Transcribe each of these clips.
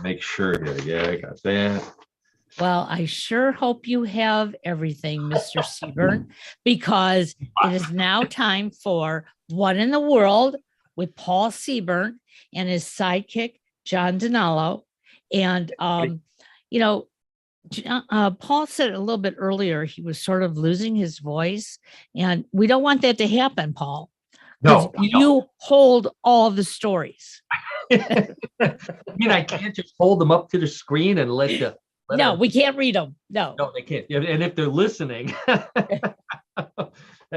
Make sure here. Yeah, I got that. Well, I sure hope you have everything, Mr. Seaburn, because it is now time for What in the World with Paul Seaburn and his sidekick, John DiNallo. And, Paul said a little bit earlier, he was sort of losing his voice. And we don't want that to happen, Paul. No, you hold all the stories. I mean, I can't just hold them up to the screen and let you. No, we can't read them. No, they can't. And if they're listening, that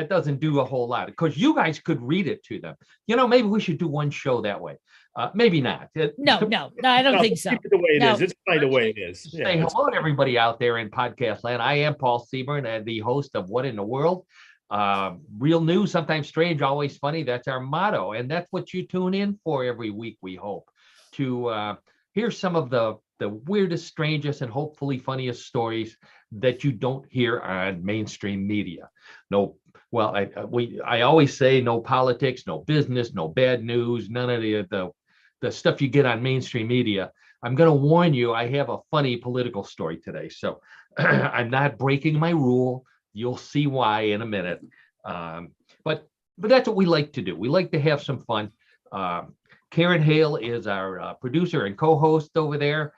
doesn't do a whole lot because you guys could read it to them. Maybe we should do one show that way. Maybe not. No, I don't think so. Keep it the way it is. It's fine the way it is. Say hello to everybody out there in podcast land. I am Paul Seaburn and the host of What in the World. Real news, sometimes strange, always funny. That's our motto. And that's what you tune in for every week, we hope, to hear some of the weirdest, strangest, and hopefully funniest stories that you don't hear on mainstream media. I always say no politics, no business, no bad news, none of the stuff you get on mainstream media. I'm going to warn you, I have a funny political story today. So I'm not breaking my rule. You'll see why in a minute. But that's what we like to do. We like to have some fun. Karen Hale is our producer and co-host over there.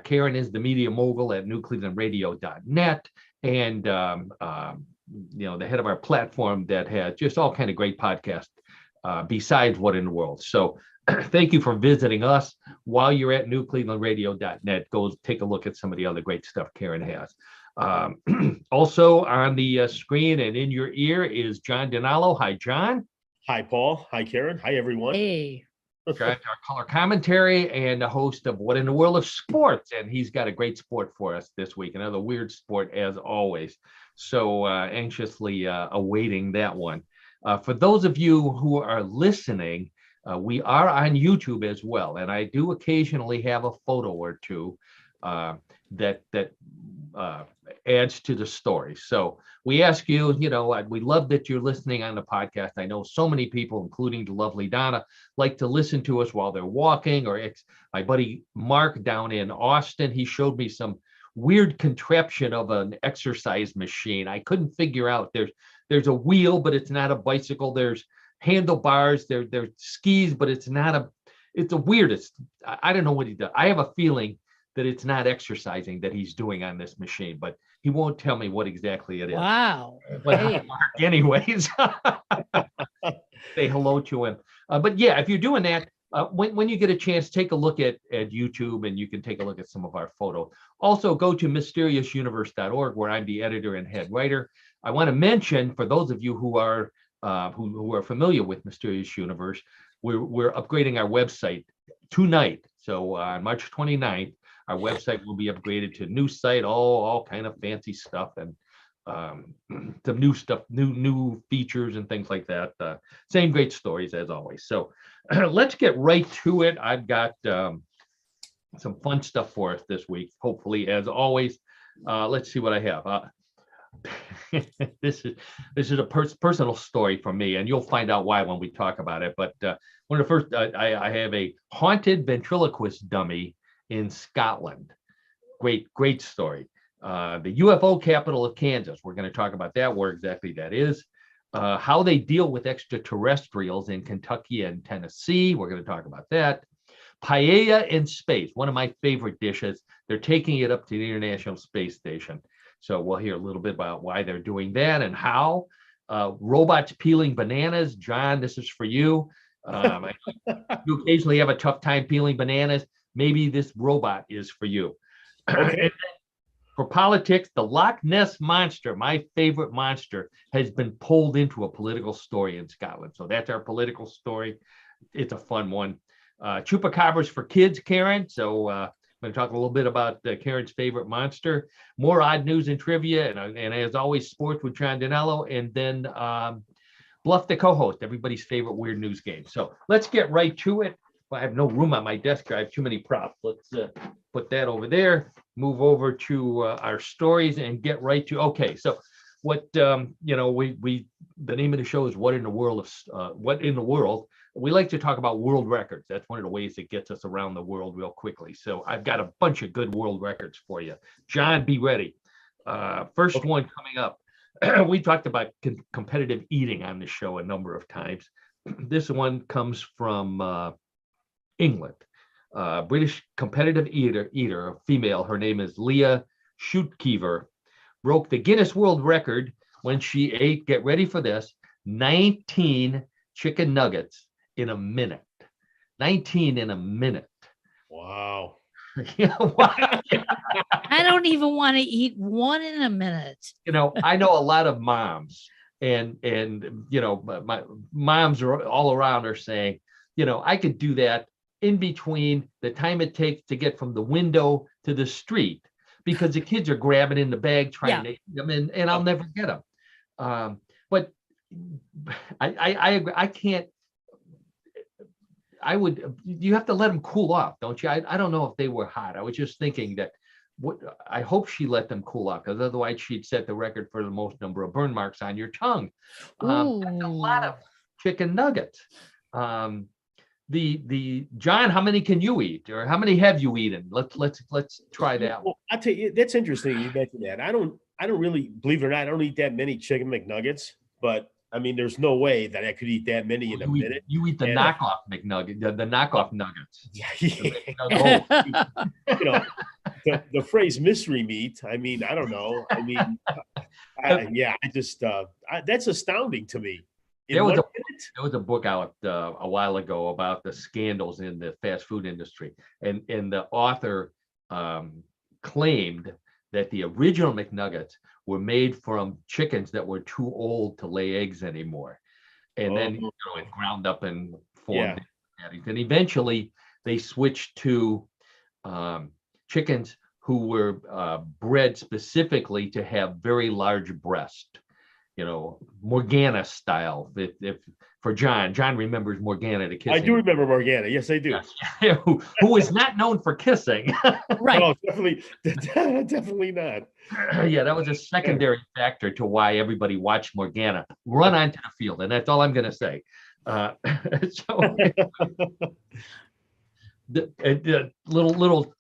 Karen is the media mogul at newclevelandradio.net and the head of our platform that has just all kind of great podcasts besides What in the World. So thank you for visiting us. While you're at newclevelandradio.net, go take a look at some of the other great stuff Karen has. Also on the screen and in your ear is John DiNallo. Hi, John. Hi, Paul. Hi, Karen. Hi, everyone. Hey. John's our color commentary and the host of What in the World of Sports. And he's got a great sport for us this week, another weird sport as always. So anxiously awaiting that one. For those of you who are listening, we are on YouTube as well. And I do occasionally have a photo or two that adds to the story. So we ask you, we love that you're listening on the podcast. I know so many people, including the lovely Donna, like to listen to us while they're walking. Or my buddy Mark down in Austin, he showed me some weird contraption of an exercise machine. I couldn't figure out. There's a wheel, but it's not a bicycle. There's handlebars. There's skis, but it's not it's the weirdest. I don't know what he does. I have a feeling that it's not exercising that he's doing on this machine, but he won't tell me what exactly it is. Wow. But hey. Anyways, say hello to him. But yeah, if you're doing that, when you get a chance, take a look at YouTube and you can take a look at some of our photos. Also, go to mysteriousupuniverse.org where I'm the editor and head writer. I want to mention, for those of you who are familiar with Mysterious Universe, we're upgrading our website tonight. So on March 29th, our website will be upgraded to new site, all kind of fancy stuff and some new stuff, new features and things like that. Same great stories as always. So let's get right to it. I've got some fun stuff for us this week, hopefully, as always. Let's see what I have. This is a personal story for me, and you'll find out why when we talk about it. But one of the first, I have a haunted ventriloquist dummy in Scotland. Great story. The UFO capital of Kansas. We're going to talk about that, where exactly that is. How they deal with extraterrestrials in Kentucky and Tennessee. We're going to talk about that. Paella in space, one of my favorite dishes. They're taking it up to the International Space Station. So we'll hear a little bit about why they're doing that and how. Robots peeling bananas. John, this is for you. You occasionally have a tough time peeling bananas. Maybe this robot is for you. Okay. For politics, the Loch Ness monster, my favorite monster, has been pulled into a political story in Scotland. So that's our political story. It's a fun one. Chupacabras for kids, Karen. So I'm going to talk a little bit about Karen's favorite monster. More odd news and trivia. And as always, sports with John DiNallo. And then Bluff the co-host, everybody's favorite weird news game. So let's get right to it. I have no room on my desk. I have too many props. Let's put that over there, move over to our stories and get right to, okay. So what, the name of the show is What in the World. we like to talk about world records. That's one of the ways that gets us around the world real quickly. So I've got a bunch of good world records for you. John, be ready. First one coming up. We talked about competitive eating on the show a number of times. This one comes from England. British competitive eater, a female. Her name is Leah Shootkeever, broke the Guinness World Record when she ate, get ready for this, 19 chicken nuggets in a minute. 19 in a minute. Wow. I don't even want to eat one in a minute. I know a lot of moms, and my moms are all around are saying, I could do that in between the time it takes to get from the window to the street, because the kids are grabbing in the bag trying to eat them, and I'll never get them. But I can't. You have to let them cool off, don't you? I don't know if they were hot. I was just thinking that I hope she let them cool off, because otherwise she'd set the record for the most number of burn marks on your tongue. That's a lot of chicken nuggets. The John, how many can you eat, or how many have you eaten? Let's try that. Well, I'll tell you, that's interesting you mentioned that. I don't really, believe it or not, I don't eat that many chicken McNuggets, but I mean, there's no way that I could eat that many in a minute. You eat the knockoff McNugget, the knockoff nuggets. The phrase mystery meat. I mean, I don't know. I mean, that's astounding to me. There was a book out a while ago about the scandals in the fast food industry, and the author claimed that the original McNuggets were made from chickens that were too old to lay eggs anymore, and then it ground up and formed patties. And eventually they switched to chickens who were bred specifically to have very large breasts. Morgana style. If for John remembers Morgana the kissing. I do remember Morgana. Yes, I do. Yes. who is not known for kissing. Right. No, definitely not. Yeah, that was a secondary factor to why everybody watched Morgana run onto the field, and that's all I'm going to say. The little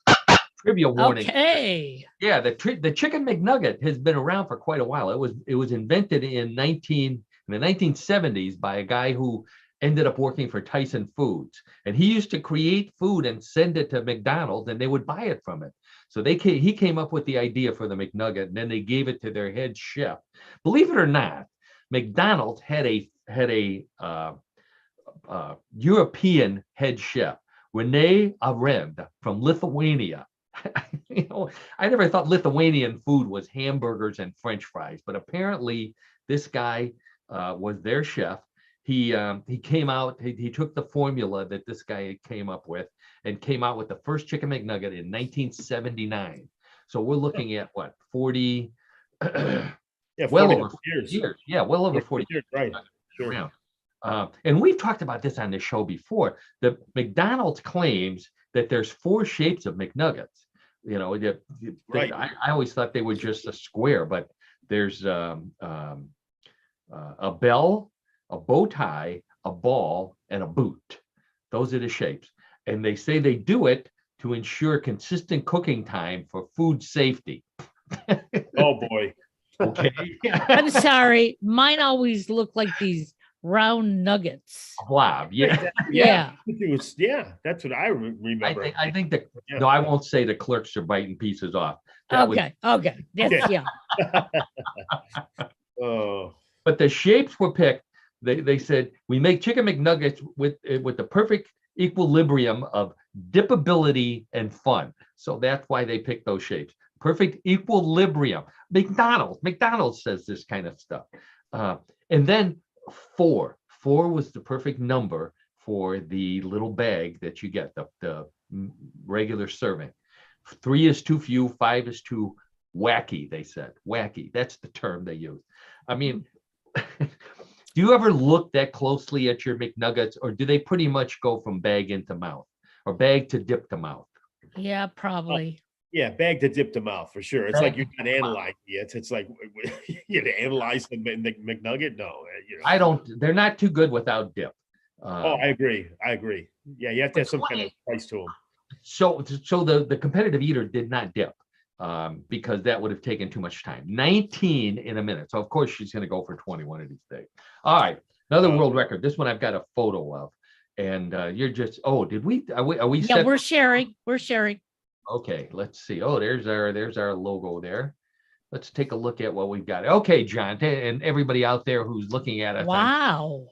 trivia warning. Okay. Yeah, the chicken McNugget has been around for quite a while. It was invented in the 1970s by a guy who ended up working for Tyson Foods, and he used to create food and send it to McDonald's, and they would buy it from it. So he came up with the idea for the McNugget, and then they gave it to their head chef. Believe it or not, McDonald's had a European head chef, Rene Arend from Lithuania. I never thought Lithuanian food was hamburgers and French fries, but apparently this guy was their chef. He came out, he took the formula that this guy came up with and came out with the first chicken McNugget in 1979. So we're looking at what, 40 well over 40 years. Yeah, well over 40 years. Right. Sure. And we've talked about this on the show before. The McDonald's claims that there's 4 shapes of McNuggets. Right. I always thought they were just a square, but there's a bell, a bow tie, a ball, and a boot. Those are the shapes. And they say they do it to ensure consistent cooking time for food safety. Oh, boy. Okay. I'm sorry. Mine always look like these round nuggets. Wow. Yeah. Yeah. That's what I remember. I think that, no, I won't say the clerks are biting pieces off. Okay. That's, yeah. Oh. But the shapes were picked. They said, we make chicken McNuggets with the perfect equilibrium of dippability and fun. So that's why they picked those shapes. Perfect equilibrium. McDonald's says this kind of stuff. And then 4 was the perfect number for the little bag that you get, the regular serving. 3 is too few, 5 is too wacky, they said. Wacky, that's the term they use. I mean, do you ever look that closely at your McNuggets, or do they pretty much go from bag into mouth, or bag to dip to mouth? Yeah, probably. Yeah, bag to dip to mouth for sure. It's like you're not analyzing it. It's like you analyze the McNugget. No, I don't. They're not too good without dip. I agree. Yeah, you have to have some kind of price to them. So the competitive eater did not dip because that would have taken too much time. 19 in a minute. So of course she's going to go for 21 of these days. All right, another world record. This one I've got a photo of, and you're just. Oh, did we? Are we? Yeah, we're sharing. We're sharing. Okay, let's see. Oh, there's our logo there. Let's take a look at what we've got. Okay, John, and everybody out there who's looking at us. Wow.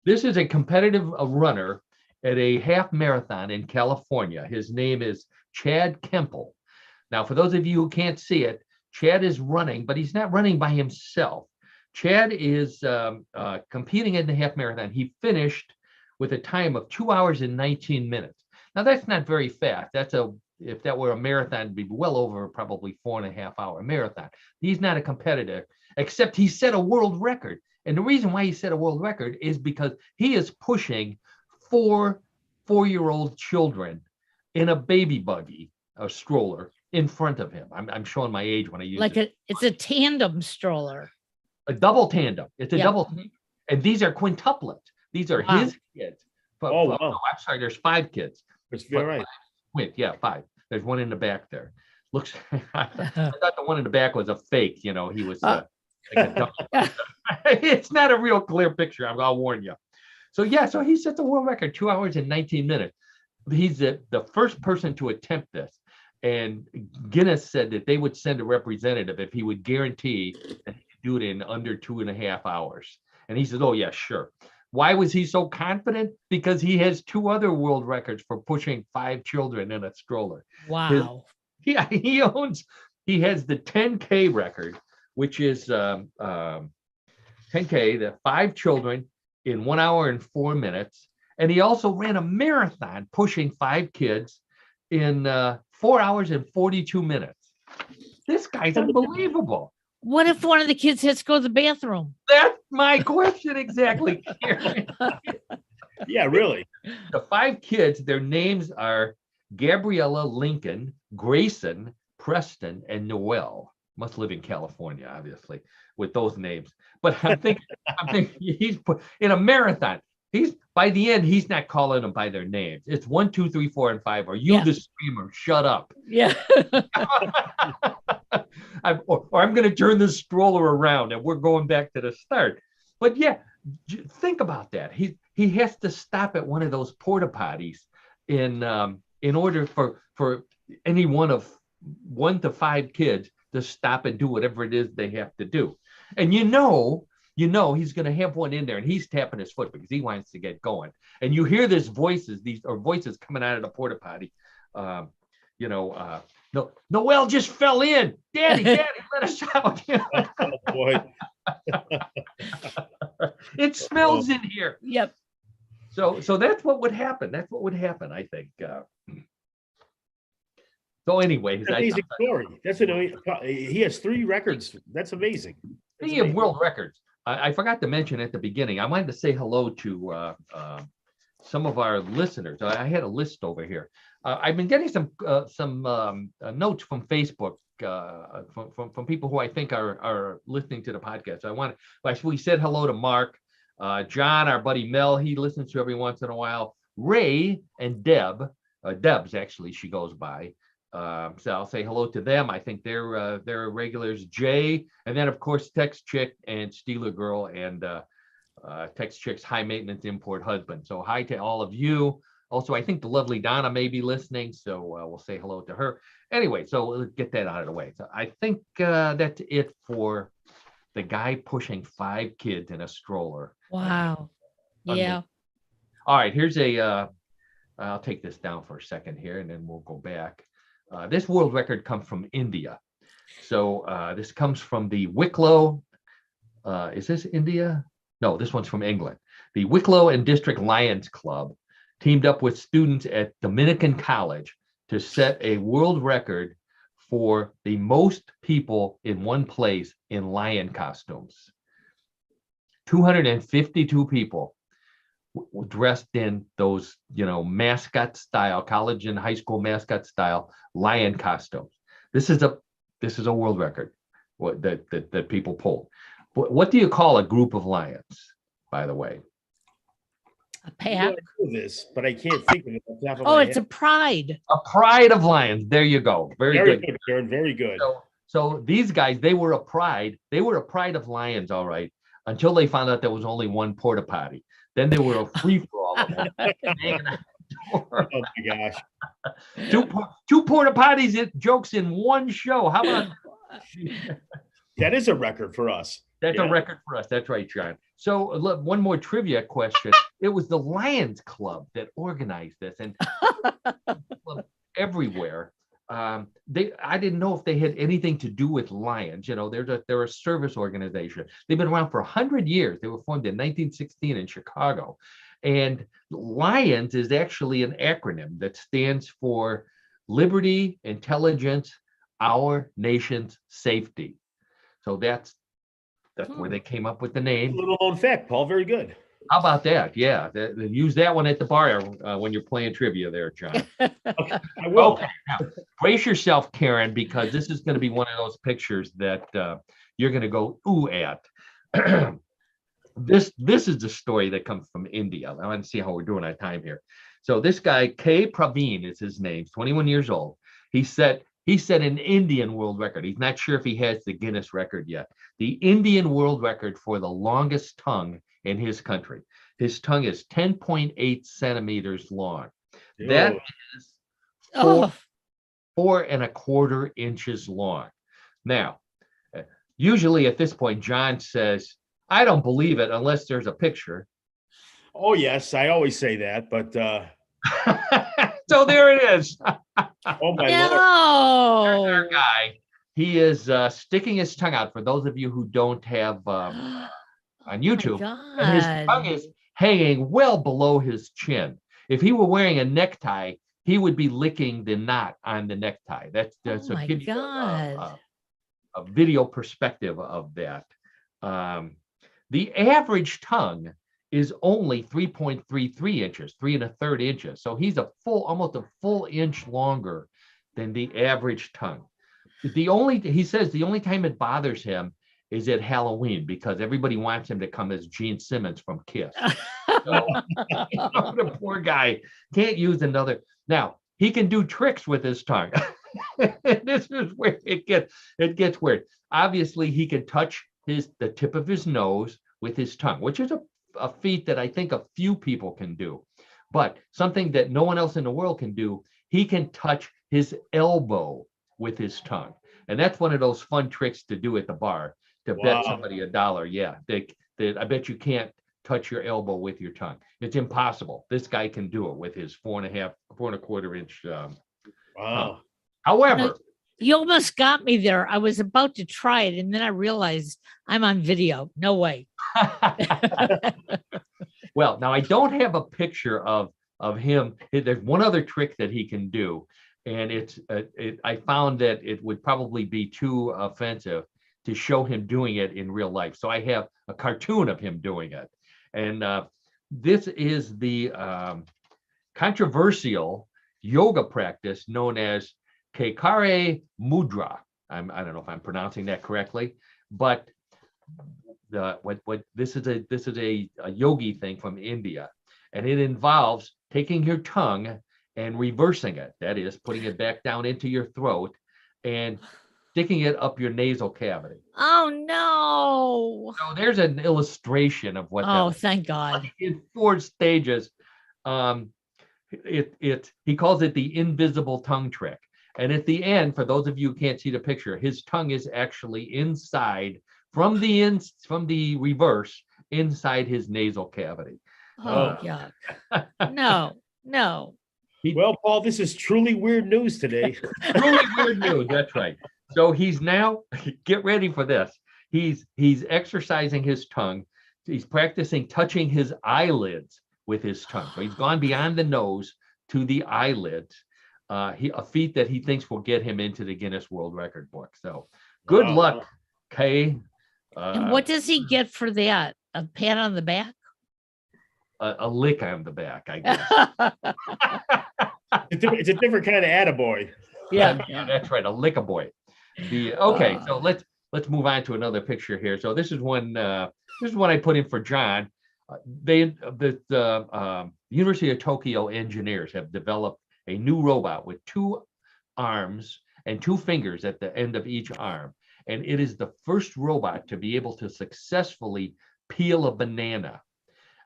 This is a competitive runner at a half marathon in California. His name is Chad Kemple. Now, for those of you who can't see it, Chad is running, but he's not running by himself. Chad is competing in the half marathon. He finished with a time of 2 hours and 19 minutes. Now, that's not very fast. If that were a marathon, it'd be well over probably 4.5 hour marathon. He's not a competitor, except he set a world record. And the reason why he set a world record is because he is pushing 4-year-old children in a baby buggy, a stroller, in front of him. I'm showing my age when I use it's a tandem stroller. A double tandem. It's a double tandem. And these are quintuplets. These are his kids. Wow. No, I'm sorry, there's 5 kids. That's right. Yeah, 5. There's one in the back there. Looks, I thought the one in the back was a fake. He was like it's not a real clear picture. I'll warn you. So he set the world record, 2 hours and 19 minutes. He's the first person to attempt this. And Guinness said that they would send a representative if he would guarantee that he could do it in under 2.5 hours. And he said, oh, yeah, sure. Why was he so confident? Because he has 2 other world records for pushing 5 children in a stroller. Wow. He has the 10K record, which is 10K, the 5 children in 1 hour and 4 minutes. And he also ran a marathon pushing 5 kids in 4 hours and 42 minutes. This guy's unbelievable. What if one of the kids has to go to the bathroom? That's my question exactly. Yeah, really. The 5 kids, their names are Gabriella, Lincoln, Grayson, Preston, and Noel. Must live in California, obviously, with those names. But I'm thinking he's put in a marathon. By the end, he's not calling them by their names. It's 1, 2, 3, 4, and 5. Or you, the screamer, shut up. Yeah. Or I'm going to turn this stroller around, and we're going back to the start. But yeah, think about that. He has to stop at one of those porta potties in order for any one of 1 to 5 kids to stop and do whatever it is they have to do. And he's going to have one in there, and he's tapping his foot because he wants to get going. And you hear these voices coming out of the porta potty. Noel just fell in. Daddy, let us out. Oh, boy. It smells in here. Yep. So that's what would happen. I think. So anyways. Amazing story. He has 3 records. That's amazing. Speaking of world records, I forgot to mention at the beginning, I wanted to say hello to some of our listeners. I had a list over here. I've been getting some notes from Facebook from people who I think are listening to the podcast. We said hello to Mark, John, our buddy Mel. He listens to every once in a while. Ray and Deb. Deb's actually, she goes by. So I'll say hello to them. I think they're regulars. Jay, and then of course Text Chick and Steeler Girl and Text Chick's high maintenance import husband. So hi to all of you. Also, I think the lovely Donna may be listening, so we'll say hello to her. Anyway, so let's get that out of the way. So I think that's it for the guy pushing 5 kids in a stroller. Wow. Yeah. All right, here's I'll take this down for a second here, and then we'll go back. This world record comes from India. So this comes from the Wicklow. Is this India? No, this one's from England. The Wicklow and District Lions Club teamed up with students at Dominican College to set a world record for the most people in one place in lion costumes. 252 people dressed in those, mascot style, college and high school mascot style lion costumes. This is a world record that people pulled. What do you call a group of lions, by the way? A You know, pack. I know this, but I can't think of it off the top of Oh, my it's a head. pride. A pride of lions. There you go. Very Very good. good, Karen. Very good. So these guys, they were a pride. They were a pride of lions, all right, until they found out there was only one porta potty. Then they were a free for all of them. Hanging out the door. Oh my gosh. Two porta potties jokes in one show. How about That is a record for us. that's Yeah. a record for us? That's right, John. So look, one more trivia question. It was the Lions Club that organized this, and everywhere. I didn't know if they had anything to do with lions. You know, they're a service organization. They've been around for 100 years. They were formed in 1916 in Chicago. And Lions is actually an acronym that stands for Liberty, Intelligence, Our Nation's Safety. So that's where they came up with the A name. little known fact, Paul. Very good. How about that? Yeah, use that one at the bar when you're playing trivia there, John. Okay, I will. Okay, now brace yourself, Karen, because this is going to be one of those pictures that you're going to go ooh at. This is the story that comes from India. I want to see how we're doing on time here. So this guy, K. Praveen is his name, 21 years old. He set an Indian world record. He's not sure if he has the Guinness record yet. The Indian world record for the longest tongue in his country. His tongue is 10.8 centimeters long. That is Oh, 4.25 inches long. Now, usually at this point, John says, I don't believe it unless there's a picture. Oh yes, I always say that, but So there it is. oh my lord. Our no. guy, he is sticking his tongue out for those of you who don't have on YouTube. Oh And his my tongue God. is hanging well below his chin. If he were wearing a necktie, he would be licking the knot on the necktie. That's Oh so my give you God. a video perspective of that. The average tongue is only 3.33 inches, 3 1/3 inches. So he's almost a full inch longer than the average tongue. He says the only time it bothers him is at Halloween because everybody wants him to come as Gene Simmons from Kiss. So, the poor guy can't use another. Now he can do tricks with his tongue. This is where it gets weird. Obviously, he can touch the tip of his nose with his tongue, which is a feat that I think a few people can do. But something that no one else in the world can do, he can touch his elbow with his tongue. And that's one of those fun tricks to do at the bar to bet somebody $1. Yeah, I bet you can't touch your elbow with your tongue. It's impossible. This guy can do it with his 4.25 inch tongue. However, You almost got me there. I was about to try it, and then I realized I'm on video. No way. well, now I don't have a picture of him. There's one other trick that he can do, and I found that it would probably be too offensive to show him doing it in real life. So I have a cartoon of him doing it, and this is the controversial yoga practice known as Kekare Mudra. I don't know if I'm pronouncing that correctly, but this is a yogi thing from India, and it involves taking your tongue and reversing it. That is, putting it back down into your throat and sticking it up your nasal cavity. Oh no. So there's an illustration of what. Oh, thank God. In 4 stages. He calls it the invisible tongue trick. And at the end, for those of you who can't see the picture, his tongue is actually inside from the reverse inside his nasal cavity. Oh, yuck. No. Well, Paul, this is truly weird news today. Truly weird news. That's right. So he's now, get ready for this. He's exercising his tongue. He's practicing touching his eyelids with his tongue. So he's gone beyond the nose to the eyelids. A feat that he thinks will get him into the Guinness World Record book. So good luck, Kay. And what does he get for that? A pat on the back? A lick on the back, I guess. It's a different kind of attaboy. Yeah. That's right, a lick-a-boy. Okay, so let's move on to another picture here. So this is one I put in for John. The University of Tokyo engineers have developed a new robot with 2 arms and 2 fingers at the end of each arm. And it is the first robot to be able to successfully peel a banana.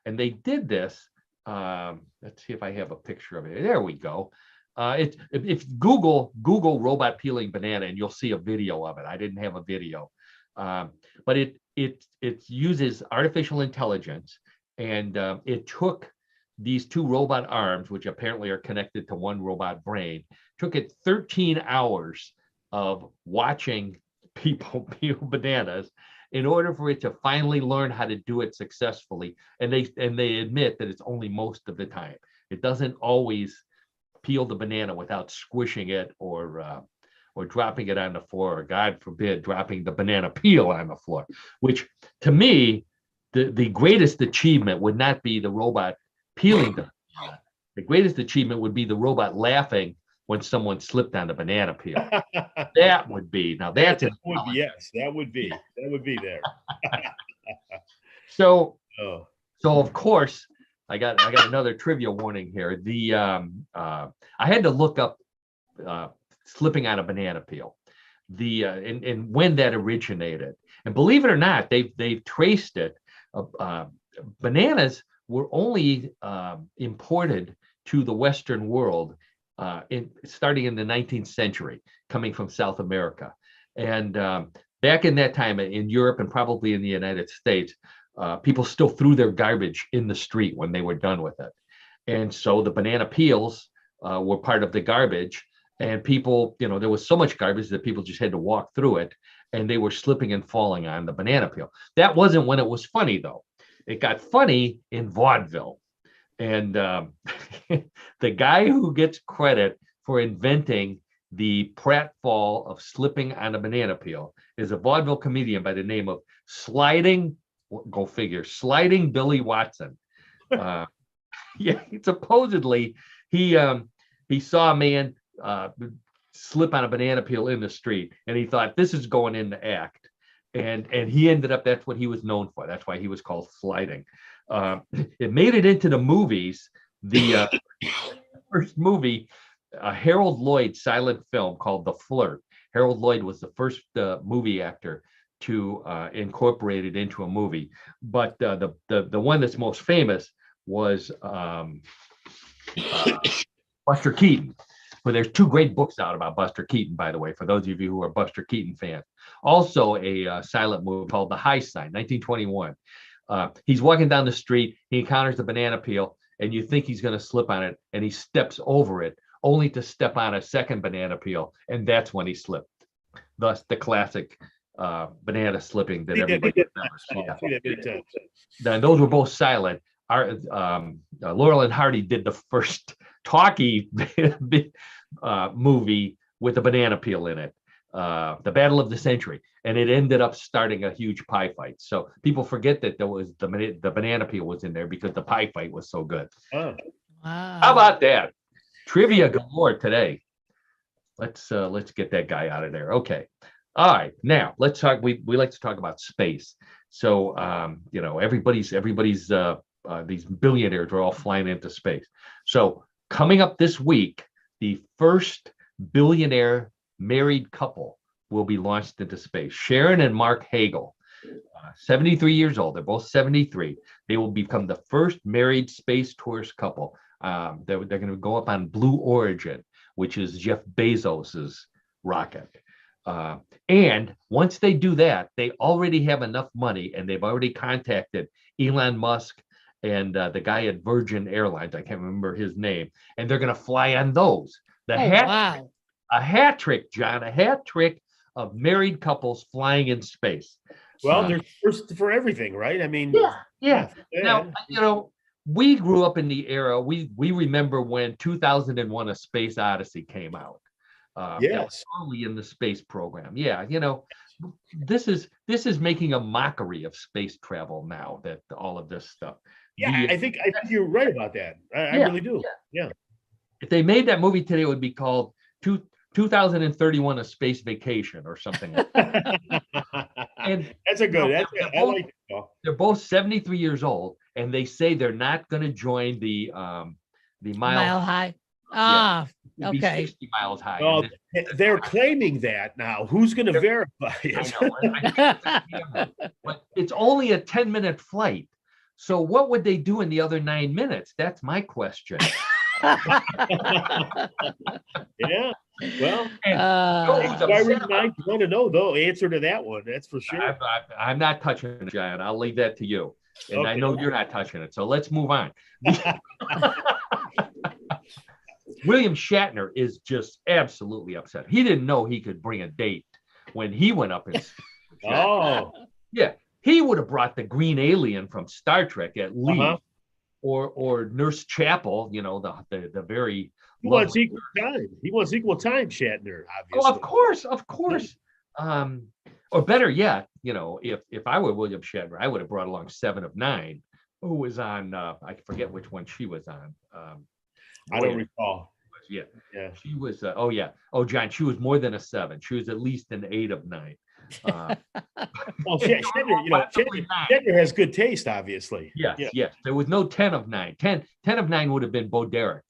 And they did this. Let's see if I have a picture of it. There we go. If Google robot peeling banana, and you'll see a video of it. I didn't have a video, but it uses artificial intelligence, and it took these 2 robot arms, which apparently are connected to one robot brain. Took it 13 hours of watching people peel bananas in order for it to finally learn how to do it successfully. And they admit that it's only most of the time. It doesn't always peel the banana without squishing it or dropping it on the floor, or God forbid, dropping the banana peel on the floor, which to me, the greatest achievement would not be the robot peeling the banana. The greatest achievement would be the robot laughing when someone slipped on the banana peel. That would be, now that's it. Yes, that would be there. So of course, I got another trivia warning here. I had to look up slipping on a banana peel, and when that originated. And believe it or not, they've traced it. Bananas were only imported to the Western world starting in the 19th century, coming from South America. And back in that time in Europe and probably in the United States, people still threw their garbage in the street when they were done with it. And so the banana peels were part of the garbage. And people, there was so much garbage that people just had to walk through it, and they were slipping and falling on the banana peel. That wasn't when it was funny, though. It got funny in vaudeville. And the guy who gets credit for inventing the pratfall of slipping on a banana peel is a vaudeville comedian by the name of Sliding Billy Watson. Supposedly he saw a man slip on a banana peel in the street, and he thought, this is going in the act. And he ended up, that's what he was known for. That's why he was called Sliding. It made it into the movies. The first movie, a Harold Lloyd silent film called The Flirt. Harold Lloyd was the first movie actor to incorporate it into a movie. But the one that's most famous was Buster Keaton. But there's 2 great books out about Buster Keaton, by the way, for those of you who are Buster Keaton fans. Also a silent movie called The High Sign, 1921. He's walking down the street, he encounters the banana peel, and you think he's going to slip on it, and he steps over it, only to step on a second banana peel, and that's when he slipped. Thus, the classic banana slipping that everybody remembers. Then those were both silent. Laurel and Hardy did the first talkie movie with a banana peel in it, the Battle of the Century, and it ended up starting a huge pie fight. So people forget that there was the banana peel was in there because the pie fight was so good. Oh. Wow. How about that? Trivia galore today. Let's get that guy out of there. Okay. All right. Now let's talk. We like to talk about space. So everybody's these billionaires are all flying into space. So coming up this week, the first billionaire married couple will be launched into space. Sharon and Mark Hagel, 73 years old. They're both 73. They will become the first married space tourist couple. They're going to go up on Blue Origin, which is Jeff Bezos's rocket. And once they do that, they already have enough money, and they've already contacted Elon Musk and the guy at Virgin Airlines. I can't remember his name. And they're going to fly on those. A hat trick, John, a hat trick of married couples flying in space. Well, there's first for everything, right? I mean, yeah. Now, we grew up in the era, we remember when 2001 A Space Odyssey came out. That was early in the space program. Yeah, this is making a mockery of space travel now, that all of this stuff. Yeah, I think you're right about that. I really do. Yeah. If they made that movie today, it would be called 2031 A Space Vacation or something like that. And that's a good. I like it. They're both 73 years old, and they say they're not going to join the Mile high. Yeah. It'd be Okay. 60 miles high. Well, And they're claiming that now. Who's going to verify I it? know, and I think it's a camera, but it's only a 10-minute flight. So what would they do in the other 9 minutes? That's my question. Yeah. Well, who's why upset I want to know though answer to that one. That's for sure. I'm not touching it, John. I'll leave that to you. And I Okay. know you're not touching it. So let's move on. William Shatner is just absolutely upset. He didn't know he could bring a date when he went up in space. Oh, Yeah, he would have brought the green alien from Star Trek at least, or Nurse Chapel. You know, the very. he wants equal time. He wants equal time, Shatner. Obviously. Oh, of course. Or better yet, you know, if I were William Shatner, I would have brought along 7 of 9, who was on. I forget which one she was on. I don't recall. Yeah. Yeah. She was. Oh, yeah. Oh, John, she was more than a 7. She was at least an 8 of 9. Well, Shatner, you know, Shatner has good taste, obviously. Yes. There was no 10 of 9. 10 of 9 would have been Bo Derek.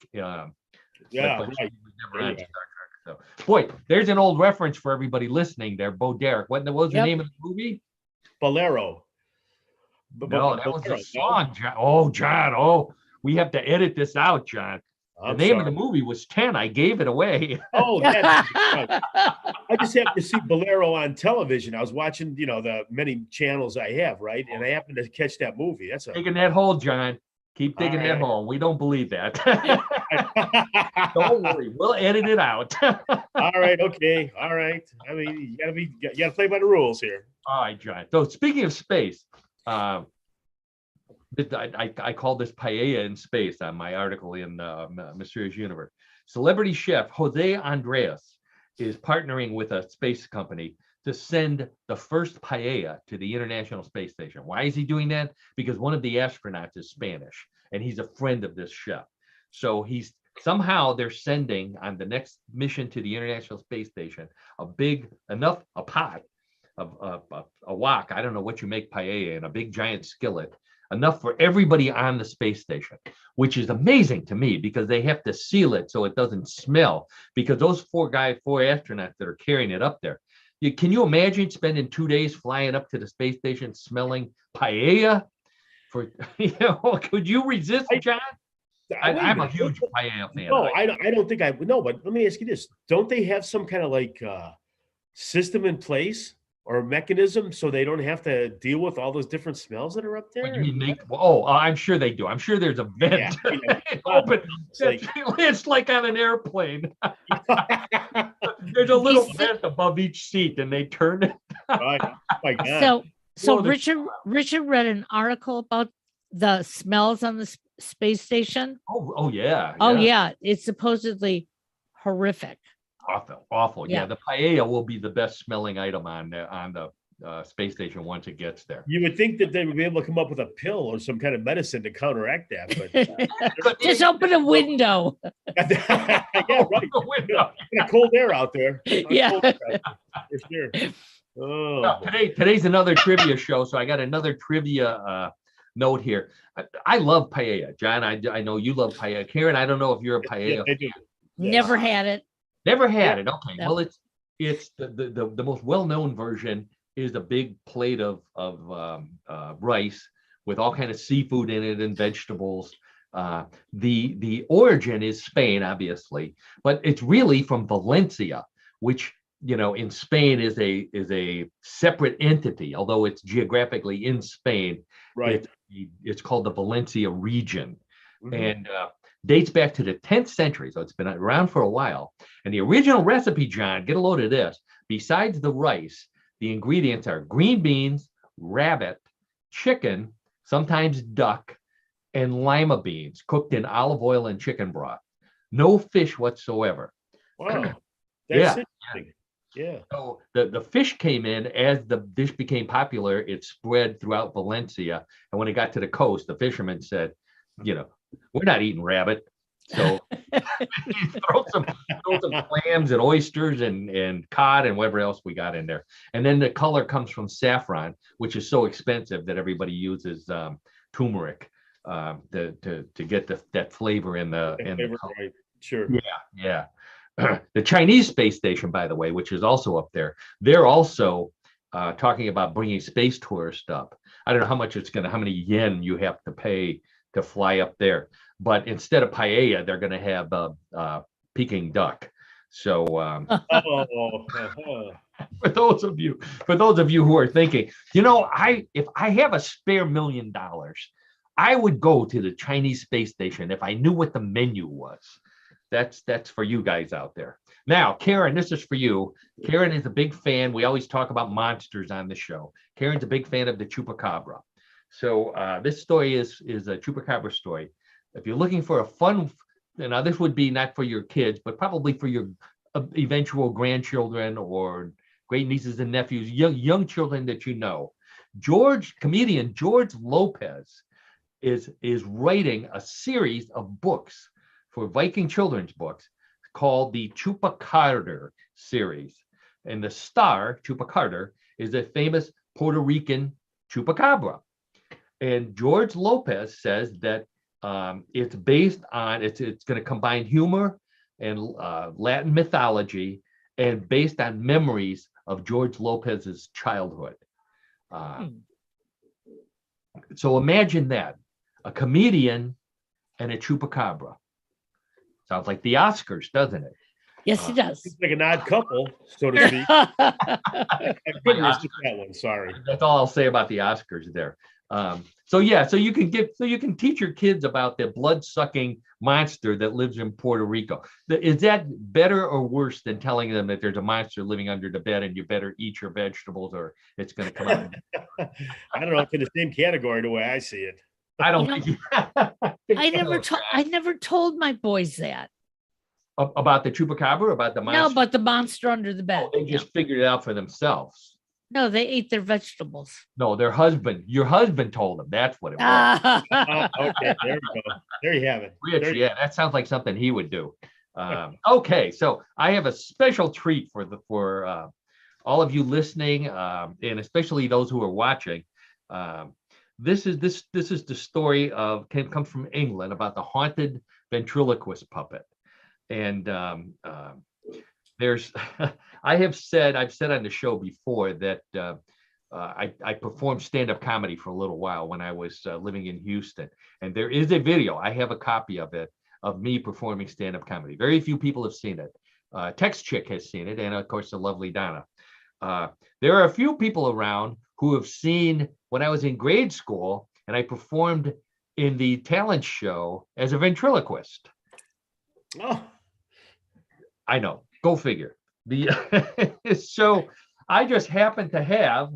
Yeah, but right. she was never on Star Trek. So, boy, there's an old reference for everybody listening there. Bo Derek. What was the name of the movie? Bolero. No, that was the song, John. Oh, John. Oh, we have to edit this out, John. The name of the movie was 10. I gave it away. Oh, that's right. I just happened to see Bolero on television. I was watching, you know, the many channels I have, right? And I happened to catch that movie. That's digging that hole, John. Keep digging that hole. We don't believe that. Don't worry. We'll edit it out. All right. Okay. All right. I mean, you gotta play by the rules here. All right, John. So speaking of space, I called this paella in space on my article in Mysterious Universe. Celebrity chef Jose Andres is partnering with a space company to send the first paella to the International Space Station. Why is he doing that? Because one of the astronauts is Spanish, and he's a friend of this chef. So they're sending on the next mission to the International Space Station a pot of a wok. I don't know what you make paella in, a big giant skillet, enough for everybody on the space station, which is amazing to me because they have to seal it so it doesn't smell, because those 4 astronauts that are carrying it up there. Can you imagine spending 2 days flying up to the space station smelling paella? Could you resist, John? I'm a huge paella fan. No, I don't think I would. No, but let me ask you this. Don't they have some kind of like system in place or mechanism so they don't have to deal with all those different smells that are up there? What do you mean I'm sure they do. I'm sure there's a vent. Open. It's like on an airplane. There's a little vent above each seat, and they turn it. So Richard read an article about the smells on the space station. Oh yeah. Oh yeah, it's supposedly horrific. Awful. Yeah, the paella will be the best smelling item on the space station once it gets there. You would think that they would be able to come up with a pill or some kind of medicine to counteract that, but just open a window. Yeah, right. Cold air out there. Yeah, for sure. Oh, no, today's another trivia show, so I got another trivia note here. I love paella, John. I know you love paella. Karen, I don't know if you're a paella. I do. Yes. Never had it. Never had it. Okay. No. Well, it's the most well-known version is a big plate of rice with all kind of seafood in it and vegetables. The origin is Spain, obviously, but it's really from Valencia, which in Spain is a separate entity, although it's geographically in Spain. Right. It's called the Valencia region, and dates back to the 10th century, so it's been around for a while. And the original recipe, John, get a load of this. Besides the rice, the ingredients are green beans, rabbit, chicken, sometimes duck, and lima beans cooked in olive oil and chicken broth. No fish whatsoever. Wow. That's interesting. Yeah. So the fish came in as the dish became popular. It spread throughout Valencia. And when it got to the coast, the fishermen said, we're not eating rabbit. So throw some clams and oysters and cod and whatever else we got in there. And then the color comes from saffron, which is so expensive that everybody uses turmeric. to get that flavor in the color. Right. Sure. Yeah. The Chinese space station, by the way, which is also up there, they're also talking about bringing space tourists up. I don't know how much how many yen you have to pay to fly up there, but instead of paella, they're going to have Peking duck. So for those of you who are thinking, if I have a spare $1 million, I would go to the Chinese space station if I knew what the menu was. That's for you guys out there. Now, Karen, this is for you. Karen is a big fan. We always talk about monsters on the show. Karen's a big fan of the chupacabra. So this story is a chupacabra story. If you're looking for a fun, now this would be not for your kids, but probably for your eventual grandchildren or great nieces and nephews, young children that you know. Comedian George Lopez is writing a series of books for Viking children's books called the Chupacabra series. And the star, Chupacabra, is a famous Puerto Rican chupacabra. And George Lopez says that it's based on, it's going to combine humor and Latin mythology and based on memories of George Lopez's childhood. So imagine that, a comedian and a chupacabra. Sounds like the Oscars, doesn't it? Yes, it does. It's like an odd couple, so to speak. I couldn't resist that one. Sorry. That's all I'll say about the Oscars there. So you can teach your kids about the blood-sucking monster that lives in Puerto Rico. Is that better or worse than telling them that there's a monster living under the bed and you better eat your vegetables or it's going to come out? I don't know. It's in the same category the way I see it. I don't think. I never told my boys that. About the chupacabra, about the monster. No, but the monster under the bed. They just figured it out for themselves. No, they ate their vegetables. No, your husband told them. That's what it was. Okay, there we go. There you have it. Rich, yeah, that sounds like something he would do. Okay, so I have a special treat for all of you listening, and especially those who are watching. This is the story comes from England about the haunted ventriloquist puppet, and I've said on the show before that I performed stand-up comedy for a little while when I was living in Houston, and there is a video. I have a copy of it of me performing stand-up comedy. Very few people have seen it. Tex Chick has seen it, and of course the lovely Donna. There are a few people around who have seen when I was in grade school and I performed in the talent show as a ventriloquist. Oh, I know. Go figure. So I just happen to have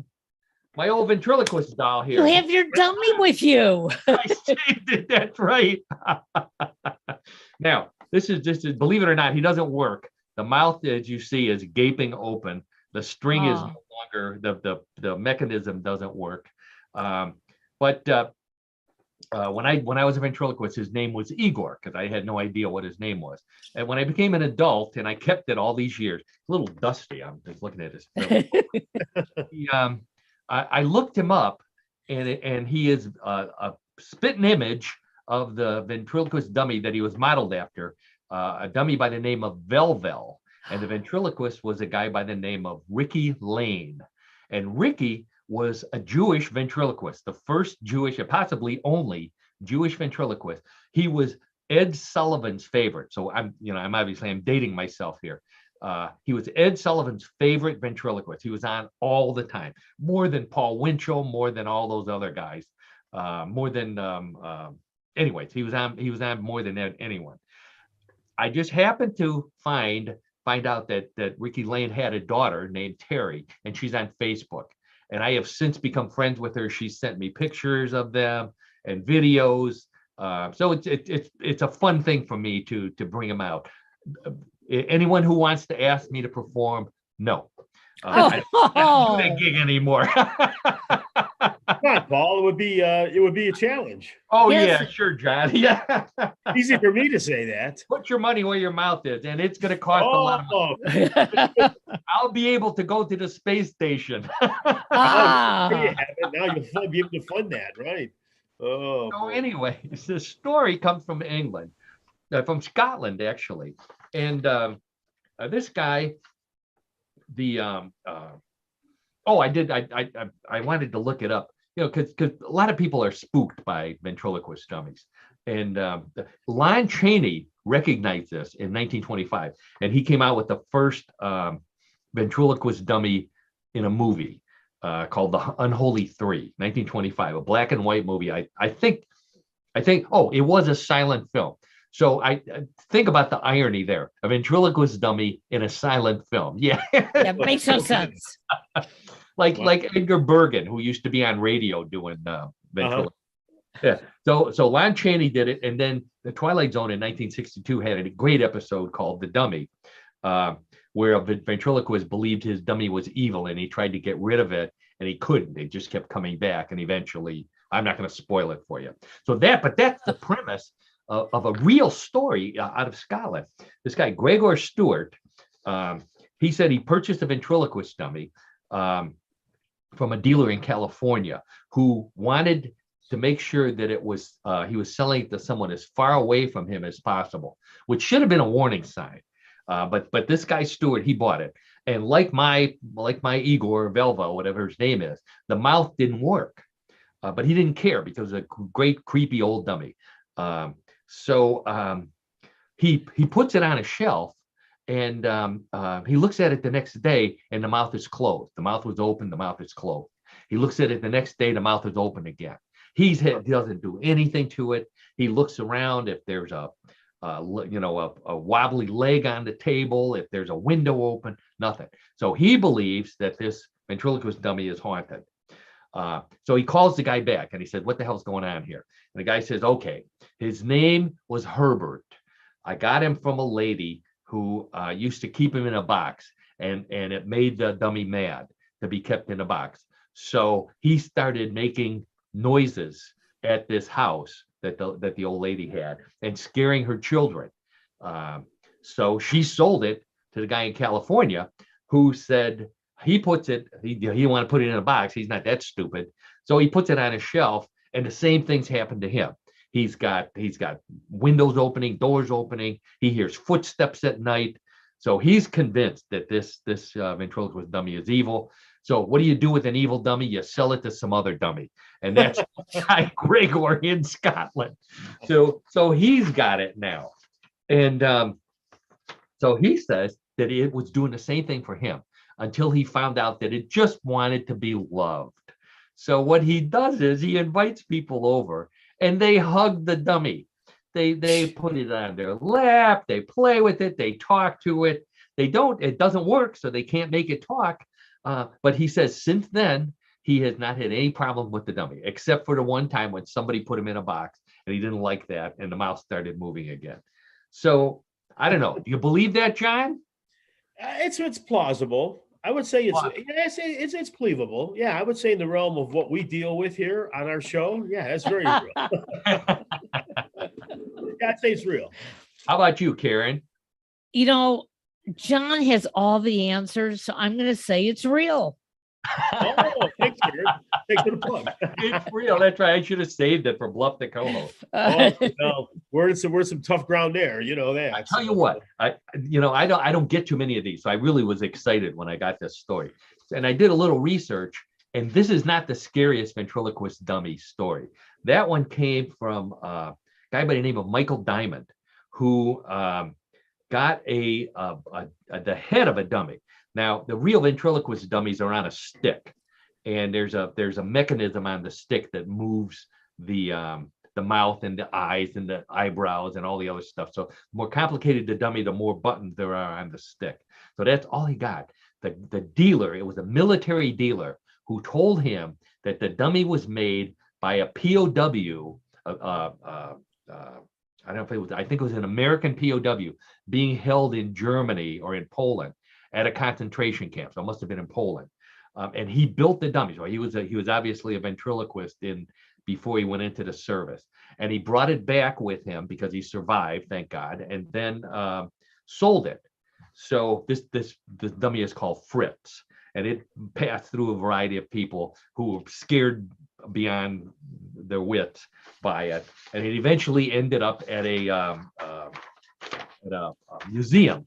my old ventriloquist doll here. You have your dummy with you. I saved it. That's right. Now, this is believe it or not, he doesn't work. The mouth, as you see, is gaping open. The string is no longer, the mechanism doesn't work. But when I was a ventriloquist, his name was Igor, because I had no idea what his name was. And when I became an adult, and I kept it all these years, a little dusty. I'm just looking at his. I looked him up, and he is a spitting image of the ventriloquist dummy that he was modeled after, a dummy by the name of Velvel. And the ventriloquist was a guy by the name of Ricky Lane. And Ricky was a Jewish ventriloquist, the first Jewish, and possibly only Jewish ventriloquist. He was Ed Sullivan's favorite. So I'm dating myself here. He was Ed Sullivan's favorite ventriloquist. He was on all the time, more than Paul Winchell, more than all those other guys, more than anyways, he was on more than anyone. I just happened to find out that Ricky Lane had a daughter named Terry, and she's on Facebook. And I have since become friends with her. She sent me pictures of them and videos. So it's a fun thing for me to bring them out. Anyone who wants to ask me to perform, no. I don't do that gig anymore. Come on, Paul. It would be a challenge. Oh, yes. Yeah, sure, John. Yeah. Easy for me to say that. Put your money where your mouth is, and it's going to cost a lot of money. I'll be able to go to the space station. Now you'll be able to fund that, right? Oh, So boy. anyway, the story comes from England, from Scotland actually, and this guy, the oh, I wanted to look it up, because a lot of people are spooked by ventriloquist dummies, and Lon Chaney recognized this in 1925, and he came out with the first ventriloquist dummy in a movie called The Unholy Three, 1925, a black and white movie. I think, oh, it was a silent film. So I think about the irony there. A ventriloquist dummy in a silent film. Yeah. That makes no sense. like Edgar Bergen, who used to be on radio doing ventriloquist. Yeah. So Lon Chaney did it, and then the Twilight Zone in 1962 had a great episode called The Dummy, where a ventriloquist believed his dummy was evil, and he tried to get rid of it, and he couldn't. It just kept coming back, and eventually, I'm not going to spoil it for you. But that's the premise of a real story out of Scotland. This guy Gregor Stewart, he said he purchased a ventriloquist dummy from a dealer in California who wanted to make sure that it was he was selling it to someone as far away from him as possible, which should have been a warning sign. But this guy Stewart, he bought it, and like my Igor Velva, whatever his name is, the mouth didn't work, but he didn't care because it was a great creepy old dummy. So he puts it on a shelf, and he looks at it the next day, and the mouth is closed. The mouth was open, the mouth is closed. He looks at it the next day, the mouth is open again. He doesn't do anything to it. He looks around if there's a wobbly leg on the table, if there's a window open, nothing. So he believes that this ventriloquist dummy is haunted. So he calls the guy back and he said, "What the hell's going on here?" And the guy says, "Okay, his name was Herbert. I got him from a lady who used to keep him in a box, and it made the dummy mad to be kept in a box. So he started making noises at this house that the old lady had and scaring her children. So she sold it to the guy in California, who said he want to put it in a box. He's not that stupid. So he puts it on a shelf, and the same things happen to him. He's got windows opening, doors opening. He hears footsteps at night. So he's convinced that this ventriloquist dummy is evil. So what do you do with an evil dummy? You sell it to some other dummy, and that's guy Gregor in Scotland. So he's got it now, and so he says that it was doing the same thing for him until he found out that it just wanted to be loved. So what he does is he invites people over, and they hug the dummy. They put it on their lap. They play with it. They talk to it. It doesn't work, so they can't make it talk. But he says since then, he has not had any problem with the dummy, except for the one time when somebody put him in a box and he didn't like that, and the mouse started moving again. So I don't know. Do you believe that, John? It's plausible. I would say it's believable. Yeah, I would say in the realm of what we deal with here on our show. Yeah, that's very real. Yeah, I'd say it's real. How about you, Karen? John has all the answers, so I'm going to say it's real. Oh, thanks, Karen. Thanks for the plug. It's real. That's right. I should have saved it for Bluff the co-host. No, we're in some tough ground there. You know that. I tell you what, I don't get too many of these, so I really was excited when I got this story, and I did a little research, and this is not the scariest ventriloquist dummy story. That one came from a guy by the name of Michael Diamond, who got the head of a dummy. Now, the real ventriloquist dummies are on a stick, and there's a mechanism on the stick that moves the mouth and the eyes and the eyebrows and all the other stuff. So the more complicated the dummy, the more buttons there are on the stick. So that's all he got. The dealer, it was a military dealer who told him that the dummy was made by a POW. I don't know if it was, I think it was an American POW being held in Germany or in Poland at a concentration camp. So it must have been in Poland. And he built the dummy. So he was obviously a ventriloquist before he went into the service. And he brought it back with him because he survived, thank God, and then sold it. So this dummy is called Fritz, and it passed through a variety of people who were scared beyond their wits by it, and it eventually ended up at a museum.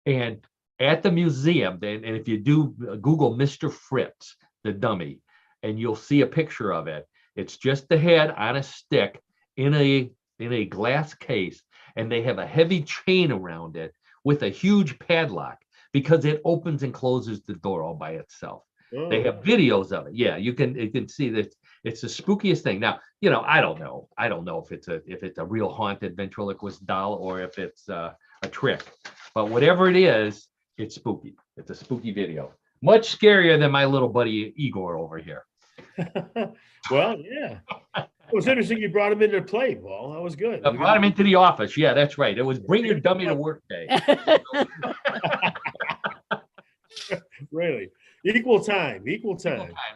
And at the museum, and if you do Google Mr. Fritz, the dummy, and you'll see a picture of it. It's just the head on a stick in a glass case, and they have a heavy chain around it with a huge padlock because it opens and closes the door all by itself. Oh. They have videos of it. Yeah, you can see that it's the spookiest thing. Now, I don't know if it's a real haunted ventriloquist doll or if it's a trick, but whatever it is, it's spooky. It's a spooky video. Much scarier than my little buddy Igor over here. Well, yeah. It was interesting you brought him into play, Paul. That was good. I brought him into the office. Yeah, that's right. It was bring your dummy to work day. Really. Equal time.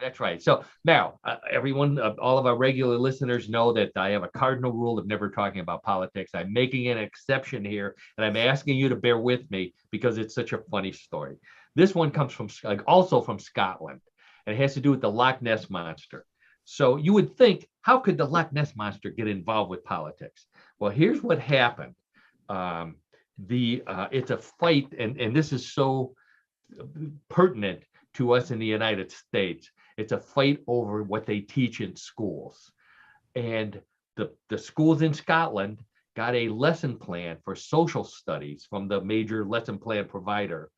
That's right. So now, everyone, all of our regular listeners know that I have a cardinal rule of never talking about politics. I'm making an exception here, and I'm asking you to bear with me because it's such a funny story. This one comes from also from Scotland, and it has to do with the Loch Ness Monster. So you would think, how could the Loch Ness Monster get involved with politics? Well, here's what happened. It's a fight, and this is so pertinent to us in the United States. It's a fight over what they teach in schools. And the schools in Scotland got a lesson plan for social studies from the major lesson plan provider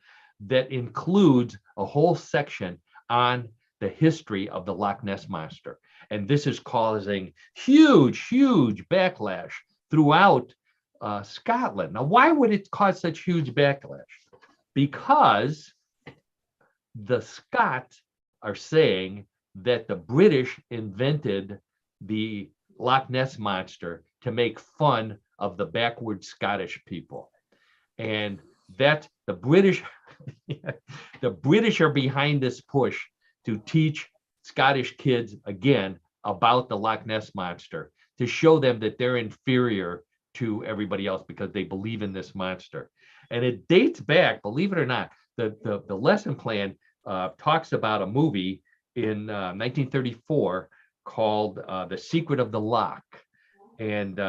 that includes a whole section on the history of the Loch Ness Monster. And this is causing huge backlash throughout Scotland. Now, why would it cause such huge backlash? Because the Scots are saying that the British invented the Loch Ness Monster to make fun of the backward Scottish people. And that the British are behind this push to teach Scottish kids again about the Loch Ness Monster, to show them that they're inferior to everybody else because they believe in this monster. And it dates back, believe it or not, the lesson plan talks about a movie in 1934 called The Secret of the Loch. And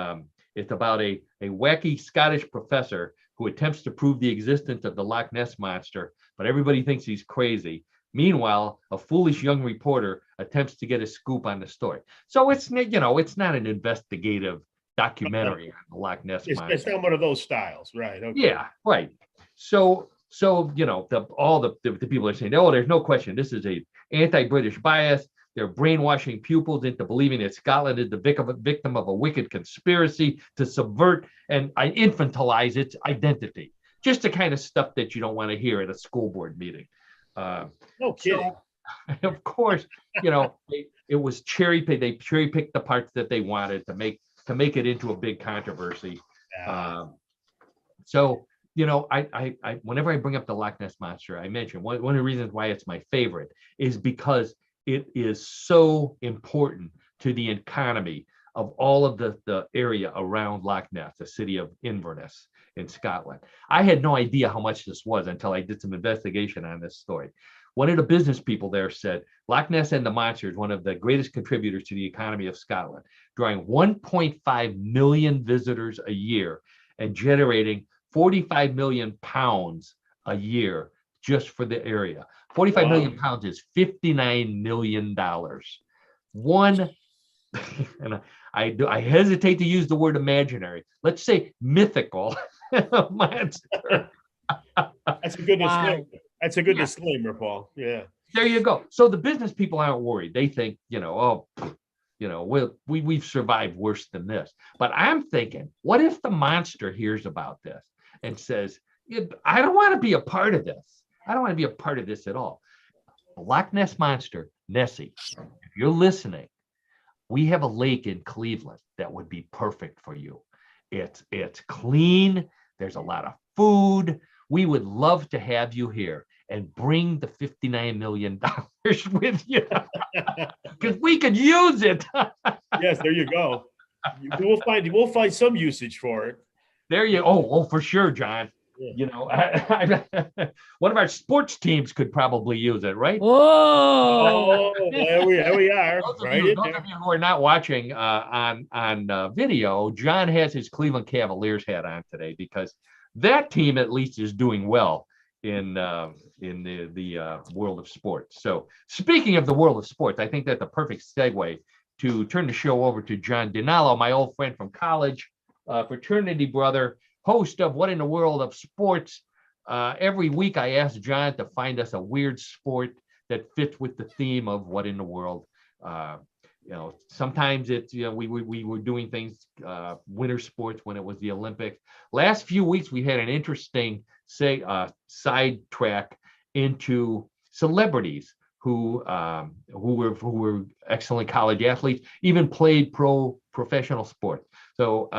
it's about a wacky Scottish professor who attempts to prove the existence of the Loch Ness Monster, but everybody thinks he's crazy. Meanwhile, a foolish young reporter attempts to get a scoop on the story. So it's not an investigative documentary on the Loch Ness Monster. It's not one of those styles, right? Okay. Yeah, right. So all the people are saying, oh, there's no question, this is a anti-British bias. They're brainwashing pupils into believing that Scotland is the victim of a wicked conspiracy to subvert and infantilize its identity. Just the kind of stuff that you don't want to hear at a school board meeting. No kidding. So, of course, it was cherry picked. They cherry picked the parts that they wanted to make it into a big controversy. Yeah. So whenever I bring up the Loch Ness Monster, I mention one of the reasons why it's my favorite is because it is so important to the economy of all of the area around Loch Ness, the city of Inverness in Scotland. I had no idea how much this was until I did some investigation on this story. One of the business people there said, Loch Ness and the Monster is one of the greatest contributors to the economy of Scotland, drawing 1.5 million visitors a year and generating 45 million pounds a year just for the area. 45 million pounds is $59 million. And I hesitate to use the word imaginary. Let's say mythical monster. That's a good disclaimer. That's a good disclaimer, Paul. Yeah. There you go. So the business people aren't worried. They think, we've survived worse than this. But I'm thinking, what if the monster hears about this and says, I don't want to be a part of this. I don't want to be a part of this at all. The Loch Ness Monster, Nessie, if you're listening, we have a lake in Cleveland that would be perfect for you. It's clean. There's a lot of food. We would love to have you here and bring the $59 million with you because we could use it. Yes, there you go. We'll find some usage for it. There you. Oh, for sure, John. You know, one of our sports teams could probably use it, right? Whoa. Oh, there we are. Those Right in of there. you who are not watching on video, John has his Cleveland Cavaliers hat on today because that team at least is doing well in the world of sports. So speaking of the world of sports, I think that's a perfect segue to turn the show over to John DiNallo, my old friend from college, fraternity brother, host of What in the World of Sports. Every week I ask John to find us a weird sport that fits with the theme of What in the World. You know, sometimes it's, you know, we were doing things, winter sports when it was the Olympics. Last few weeks we had an interesting sidetrack into celebrities who were excellent college athletes, even played professional sports. So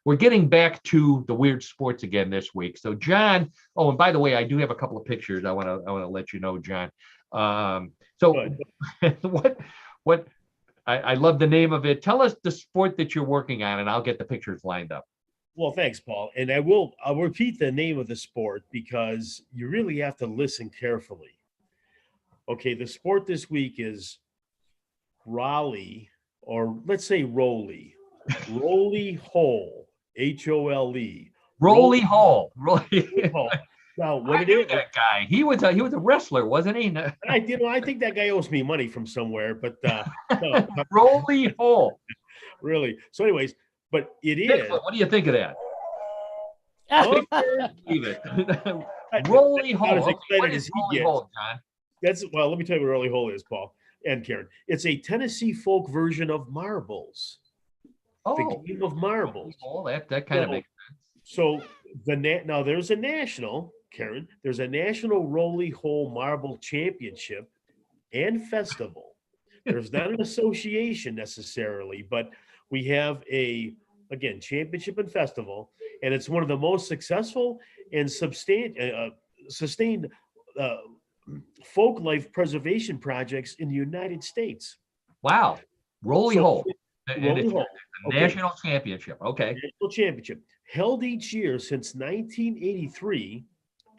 we're getting back to the weird sports again this week. So John, oh, and by the way, I do have a couple of pictures I want to let you know, John. So what I love the name of it. Tell us the sport that you're working on, and I'll get the pictures lined up. Well, thanks, Paul. And I'll repeat the name of the sport because you really have to listen carefully. Okay, the sport this week is Raleigh, or let's say Roly. Roly Hole, Hole. Roly Hole. Roly. Now, what I it knew is, that guy. He was a wrestler, wasn't he? I think that guy owes me money from somewhere, but no, Roly Hole. really. So, anyways, but it is. What do you think of that? Oh, Leave it. I'm Roly not Hole. as excited What as is he Roly gets. Hole, John? Well, let me tell you what Roly Hole is, Paul and Karen. It's a Tennessee folk version of marbles. Oh, The game of marbles. Hole, that kind of makes sense. So now there's a national, Karen. There's a national Roly Hole Marble Championship and festival. There's not an association necessarily, but we have again championship and festival, and it's one of the most successful and sustained folk life preservation projects in the United States. Wow. Roly Hole. And Roly it's Hole. a national championship. Okay. National championship held each year since 1983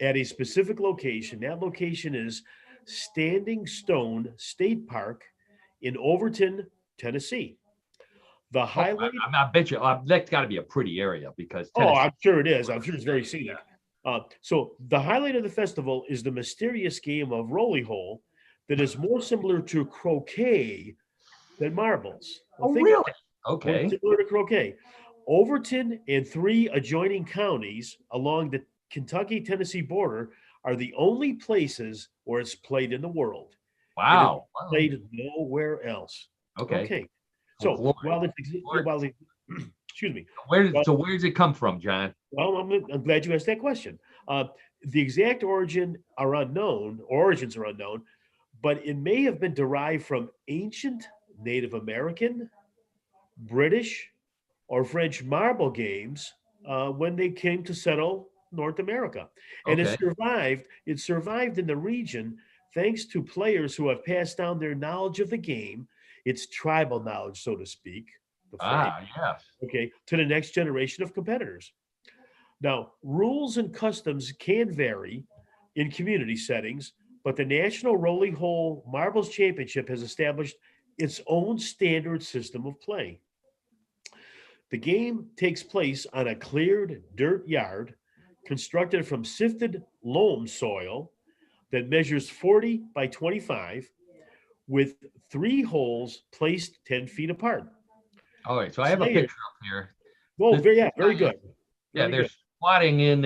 at a specific location. That location is Standing Stone State Park in Overton, Tennessee. The highlight. I bet you that's got to be a pretty area because. Oh, I'm sure it is. I'm sure it's very scenic. So the highlight of the festival is the mysterious game of Roly Hole that is more similar to croquet than marbles. Oh, really? Okay. Similar to croquet. Overton and 3 adjoining counties along the Kentucky-Tennessee border are the only places where it's played in the world. Wow. Played nowhere else. Okay. So excuse me. Where does it come from, John? Well, I'm glad you asked that question. The exact origins are unknown, but it may have been derived from ancient Native American, British, or French marble games when they came to settle North America. And it survived in the region thanks to players who have passed down their knowledge of the game, its tribal knowledge, so to speak. Yes. Okay, to the next generation of competitors. Now, rules and customs can vary in community settings, but the National Roly Hole Marbles Championship has established its own standard system of play. The game takes place on a cleared dirt yard constructed from sifted loam soil that measures 40 by 25 with 3 holes placed 10 feet apart. All right, so I have a picture up here. Oh, very good. Yeah, they're squatting in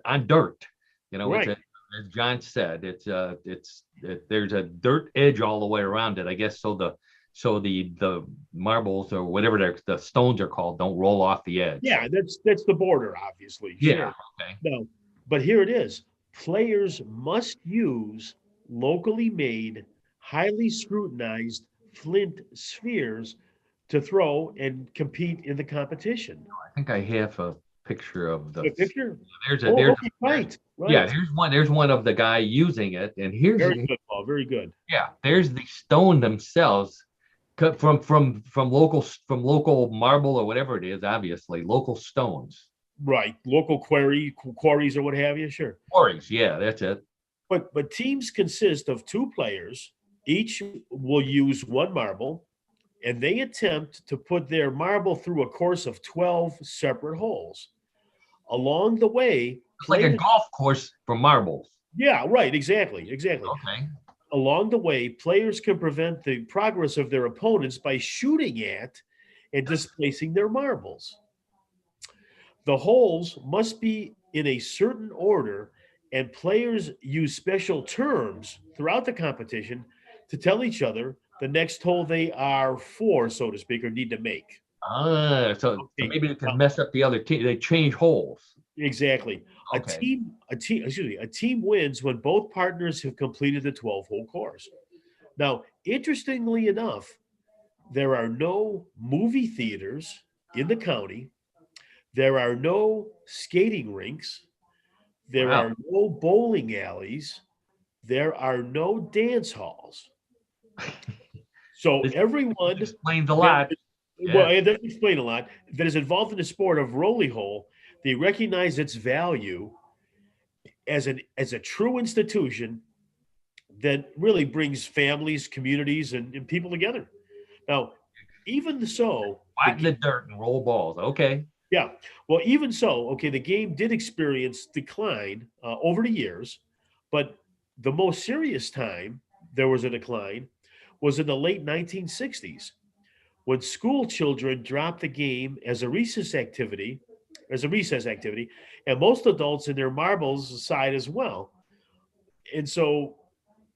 on dirt. You know, right. As John said, there's a dirt edge all the way around it. I guess so the marbles or whatever the stones are called don't roll off the edge. Yeah, that's the border, obviously. Yeah. Sure. Okay. No, but here it is. Players must use locally made, highly scrutinized flint spheres to throw and compete in the competition. I think I have a picture of the picture. Right. Yeah, there's one of the guy using it, and here's very good, Paul. Very good. Yeah, there's the stone themselves, cut from local marble or whatever it is. Obviously, local stones. Right. Local quarries or what have you. Sure. Quarries, yeah, that's it. But teams consist of two players. Each will use one marble, and they attempt to put their marble through a course of 12 separate holes. Along the way, It's like a players. golf course for marbles. Yeah, right. Exactly. Exactly. Okay. Along the way, players can prevent the progress of their opponents by shooting at and displacing their marbles. The holes must be in a certain order, and players use special terms throughout the competition to tell each other the next hole they are for, so to speak, or need to make. So Okay. maybe it can mess up the other team. They change holes. Exactly. Okay. A team wins when both partners have completed the 12-hole course. Now, interestingly enough, there are no movie theaters in the county. There are no skating rinks. There Wow. are no bowling alleys. There are no dance halls. So This everyone explains a that lot. well, Yeah. it does explain a lot, that is involved in the sport of rolly hole, they recognize its value as a true institution that really brings families, communities, and people together. Now, even so, Flatten the dirt and roll balls. Okay. yeah, well, even so, okay, the game did experience decline over the years, but the most serious time there was a decline was in the late 1960s when school children dropped the game as a recess activity, and most adults in their marbles side as well. And so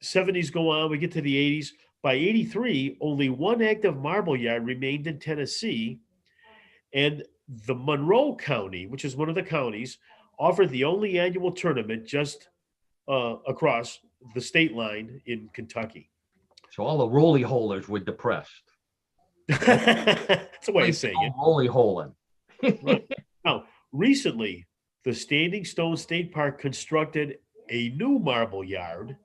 70s go on, we get to the 80s. By 83, only one active marble yard remained in Tennessee, and the Monroe County, which is one of the counties, offered the only annual tournament just across the state line in Kentucky. So all the roly holers were depressed. That's a way of saying it. Roly holing. Right. Now, recently, the Standing Stone State Park constructed a new marble yard,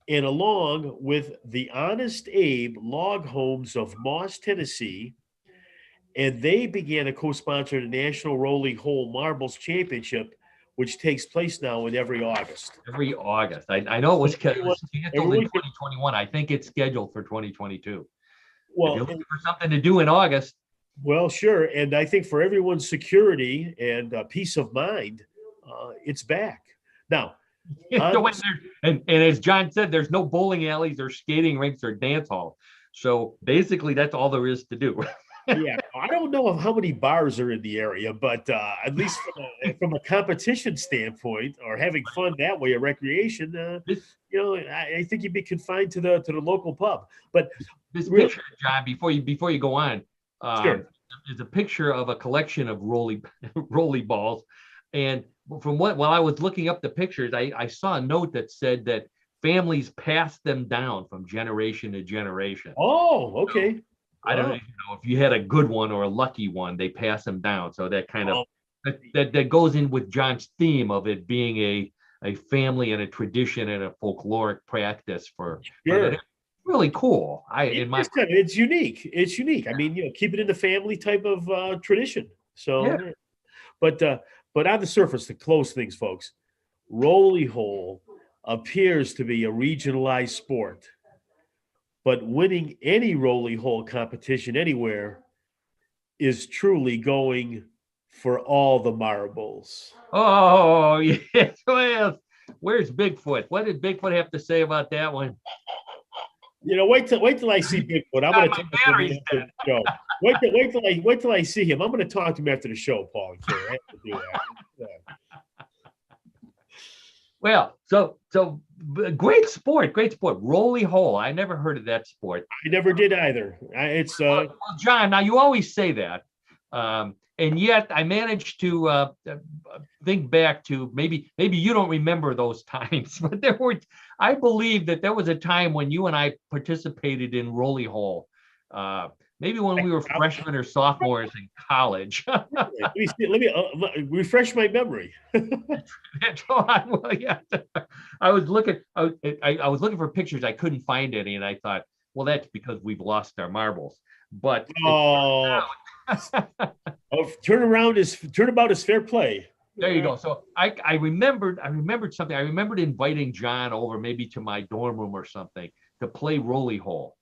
and along with the Honest Abe log homes of Moss, Tennessee, and they began to co-sponsor the National Roly Hole Marbles Championship, which takes place now in every August. Every August. I know it was canceled in everyone- 2021. I think it's scheduled for 2022. If Well, you're looking for something to do in August, well, sure, and I think for everyone's security and peace of mind, it's back now. and as John said, there's no bowling alleys or skating rinks or dance halls. So basically, that's all there is to do. Yeah, I don't know how many bars are in the area, but at least from a competition standpoint, or having fun that way, a recreation, I think you'd be confined to the local pub. But This really, picture, John, before you go on, Sure. is a picture of a collection of roly balls. And while I was looking up the pictures, I saw a note that said that families passed them down from generation to generation. Oh, okay. So, I don't know if you had a good one or a lucky one, they pass them down. So that kind of that goes in with John's theme of it being a family and a tradition and a folkloric practice for Sure. Really cool. It's unique. It's unique. I mean, keep it in the family type of tradition. So, Yeah. but on the surface, to close things, folks, roly hole appears to be a regionalized sport. But winning any roly hole competition anywhere is truly going for all the marbles. Oh, yes. Well, where's Bigfoot? What did Bigfoot have to say about that one? Wait till I see Bigfoot. I'm going to talk to him after the show. Wait till I see him. I'm going to talk to him after the show, Paul and Carrie. I have to do that. Yeah. Well, so great sport. Roly hole. I never heard of that sport. I never did either. Well, John, now you always say that. And yet I managed to think back to maybe you don't remember those times, but I believe that there was a time when you and I participated in roly hole. Maybe when we were freshmen or sophomores in college. Let me refresh my memory. Well, yeah. I was looking for pictures. I couldn't find any, and I thought, well, that's because we've lost our marbles. But Oh, turnabout is fair play. There you go. So I remembered something. I remembered inviting John over maybe to my dorm room or something to play roly hole.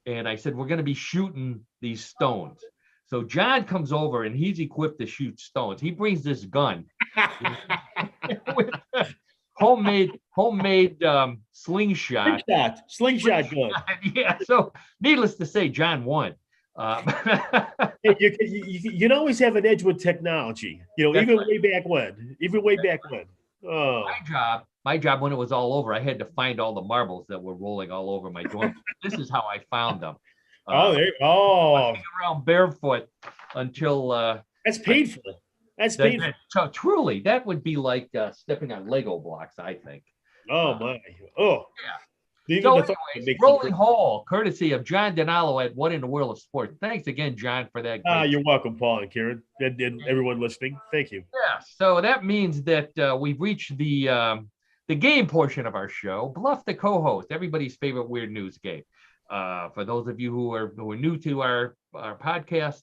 And I said, we're going to be shooting these stones. So John comes over and he's equipped to shoot stones. He brings this gun with homemade slingshot gun. Yeah. So needless to say, John won. Hey, you can always have an edge with technology, even way back when. Oh. My job when it was all over, I had to find all the marbles that were rolling all over my dorm. This is how I found them. Around barefoot until that's painful. So truly, that would be like stepping on Lego blocks, I think. Oh my! Oh yeah. So anyways, rolling hole, courtesy of John DiNallo at What in the World of Sport. Thanks again, John, for that. You're welcome, Paul and Karen, and everyone listening. Thank you. Yeah. So that means that we've reached the game portion of our show. Bluff the co-host, everybody's favorite weird news game. For those of you who are new to our podcast,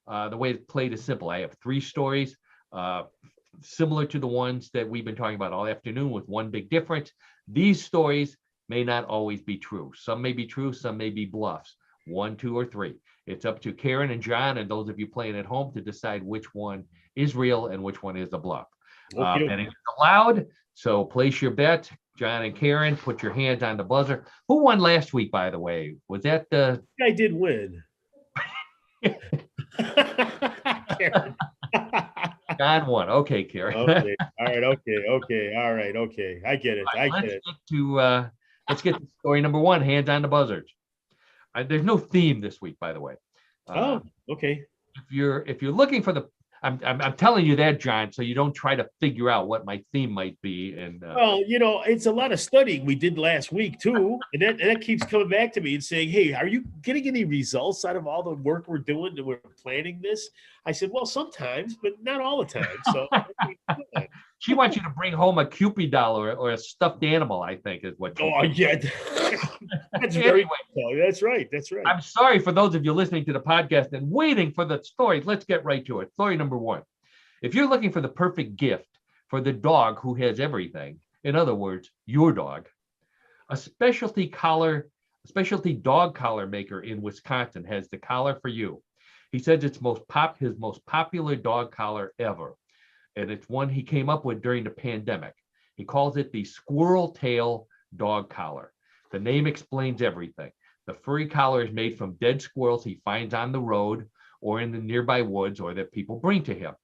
the way it's played is simple. I have 3 stories, similar to the ones that we've been talking about all afternoon, with one big difference. These stories may not always be true. Some may be true, some may be bluffs. 1, 2, or 3. It's up to Karen and John and those of you playing at home to decide which one is real and which one is a bluff. Betting is allowed, so place your bet. John and Karen, put your hands on the buzzer. Who won last week, by the way? Was that the... I did win. John won. Okay, Karen. Okay. All right. Okay. All right. Okay. I get it. Let's get to story number 1. Hands on the buzzers. There's no theme this week, by the way. Okay. If you're looking for the, I'm telling you that, John, so you don't try to figure out what my theme might be. And well, it's a lot of studying we did last week too, and that keeps coming back to me and saying, "Hey, are you getting any results out of all the work we're doing and we're planning this?" I said, "Well, sometimes, but not all the time." So she wants you to bring home a Cupid doll or a stuffed animal, I think is what. Oh yeah, that's very anyway, That's right. I'm sorry for those of you listening to the podcast and waiting for the story. Let's get right to it. Story number 1. If you're looking for the perfect gift for the dog who has everything, in other words, your dog, a specialty dog collar maker in Wisconsin has the collar for you. He says it's his most popular dog collar ever. And it's one he came up with during the pandemic. He calls it the Squirrel Tail Dog Collar. The name explains everything. The furry collar is made from dead squirrels he finds on the road or in the nearby woods or that people bring to him.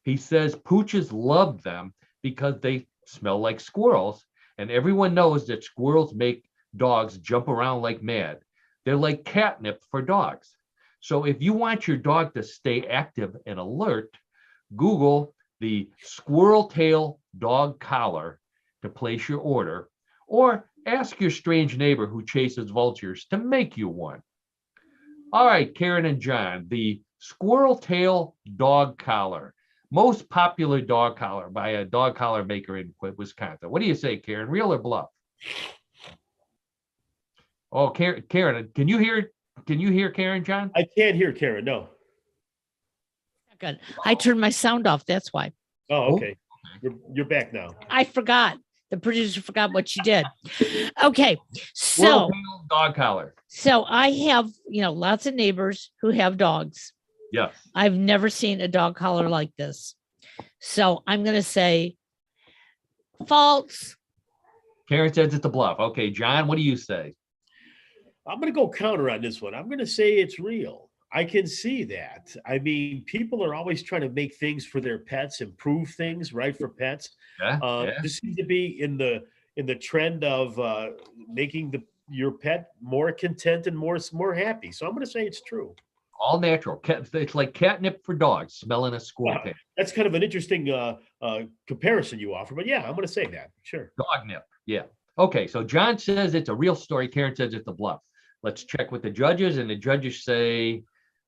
He says pooches love them because they smell like squirrels, and everyone knows that squirrels make dogs jump around like mad. They're like catnip for dogs. So if you want your dog to stay active and alert, Google the Squirrel Tail Dog Collar to place your order, or ask your strange neighbor who chases vultures to make you one. All right, Karen and John, the Squirrel Tail Dog Collar, most popular dog collar by a dog collar maker in Wisconsin. What do you say, Karen? Real or bluff? Oh, Karen, can you hear Karen, John? I can't hear Karen. No. Good. I turned my sound off. That's why. Oh, okay. You're back now. I forgot. The producer forgot what she did. Okay. So dog collar. So I have, lots of neighbors who have dogs. Yes. I've never seen a dog collar like this. So I'm going to say false. Karen says it's a bluff. Okay, John, what do you say? I'm going to go counter on this one. I'm going to say it's real. I can see that. I mean, people are always trying to make things for their pets, improve things, right, for pets. This seems to be in the trend of making your pet more content and more happy. So I'm going to say it's true. All natural. It's like catnip for dogs, smelling a squirrel. Wow. That's kind of an interesting comparison you offer. But yeah, I'm going to say that. Sure. Dog nip. Yeah. Okay. So John says it's a real story. Karen says it's a bluff. Let's check with the judges. And the judges say,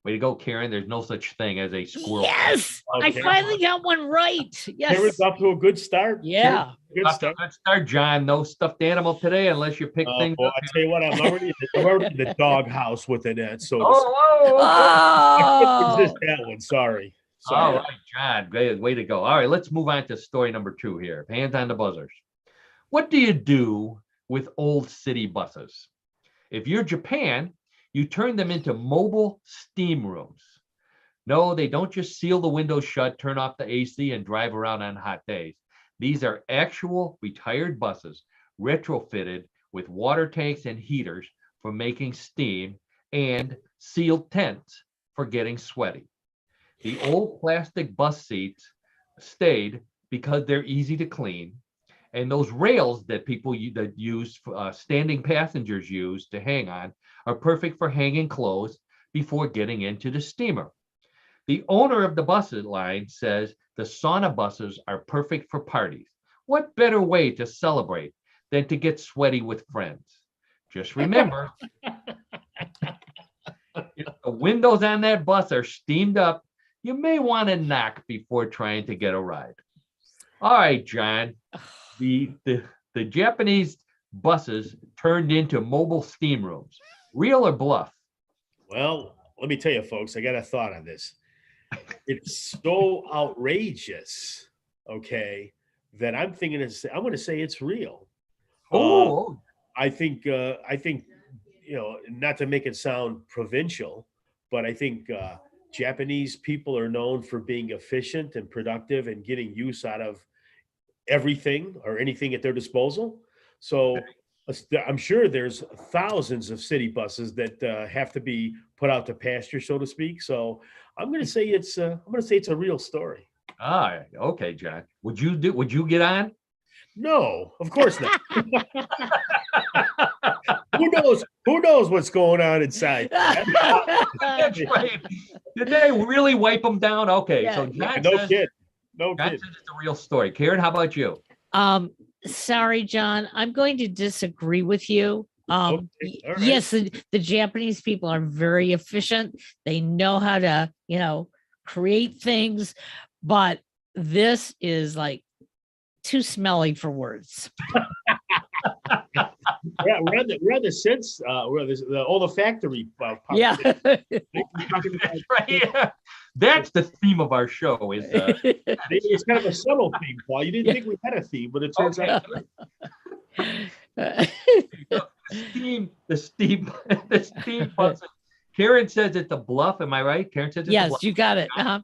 Way to go, Karen. There's no such thing as a squirrel. Yes, I Okay. finally got one right. Karen's Yes. off to a good start. Yeah. Good Off to a start. good start, John. No stuffed animal today, unless you pick things Well, up. I tell you what, I'm already in the doghouse with it. So to speak. Oh, okay. Resist Oh, that one. Sorry. All Sorry. right, John. Great way to go. All right, let's move on to story number 2 here. Hands on the buzzers. What do you do with old city buses? If you're Japan, you turn them into mobile steam rooms. No, they don't just seal the windows shut, turn off the AC, and drive around on hot days. These are actual retired buses retrofitted with water tanks and heaters for making steam and sealed tents for getting sweaty. The old plastic bus seats stayed because they're easy to clean. And those rails that that use, standing passengers use to hang on, are perfect for hanging clothes before getting into the steamer. The owner of the bus line says the sauna buses are perfect for parties. What better way to celebrate than to get sweaty with friends? Just remember, if the windows on that bus are steamed up, you may want to knock before trying to get a ride. All right, John. The Japanese buses turned into mobile steam rooms. Real or bluff? Well, let me tell you, folks, I got a thought on this. It's so outrageous, okay, that I'm thinking I'm going to say it's real. Oh, I think, not to make it sound provincial, but I think Japanese people are known for being efficient and productive and getting use out of everything or anything at their disposal. So I'm sure there's thousands of city buses that have to be put out to pasture, so to speak. So I'm going to say it's a real story. all right. Okay, John. Would you get on? No, of course not. Who knows what's going on inside? That's right. Did they really wipe them down? Okay, Yeah. so John No says, kid. No John kid. says it's a real story. Karen, how about you? Sorry, John. I'm going to disagree with you. Okay, all right. Yes, the Japanese people are very efficient. They know how to, create things, but this is like too smelly for words. Yeah, we're on the sense. We're all the factory. Yeah. That's right. Yeah. That's the theme of our show. Is It's kind of a subtle theme, Paul. You didn't think we had a theme, but it turns out. the steam buses. Karen says it's a bluff. Am I right? Karen says it's a Yes, bluff. you got it. Uh-huh.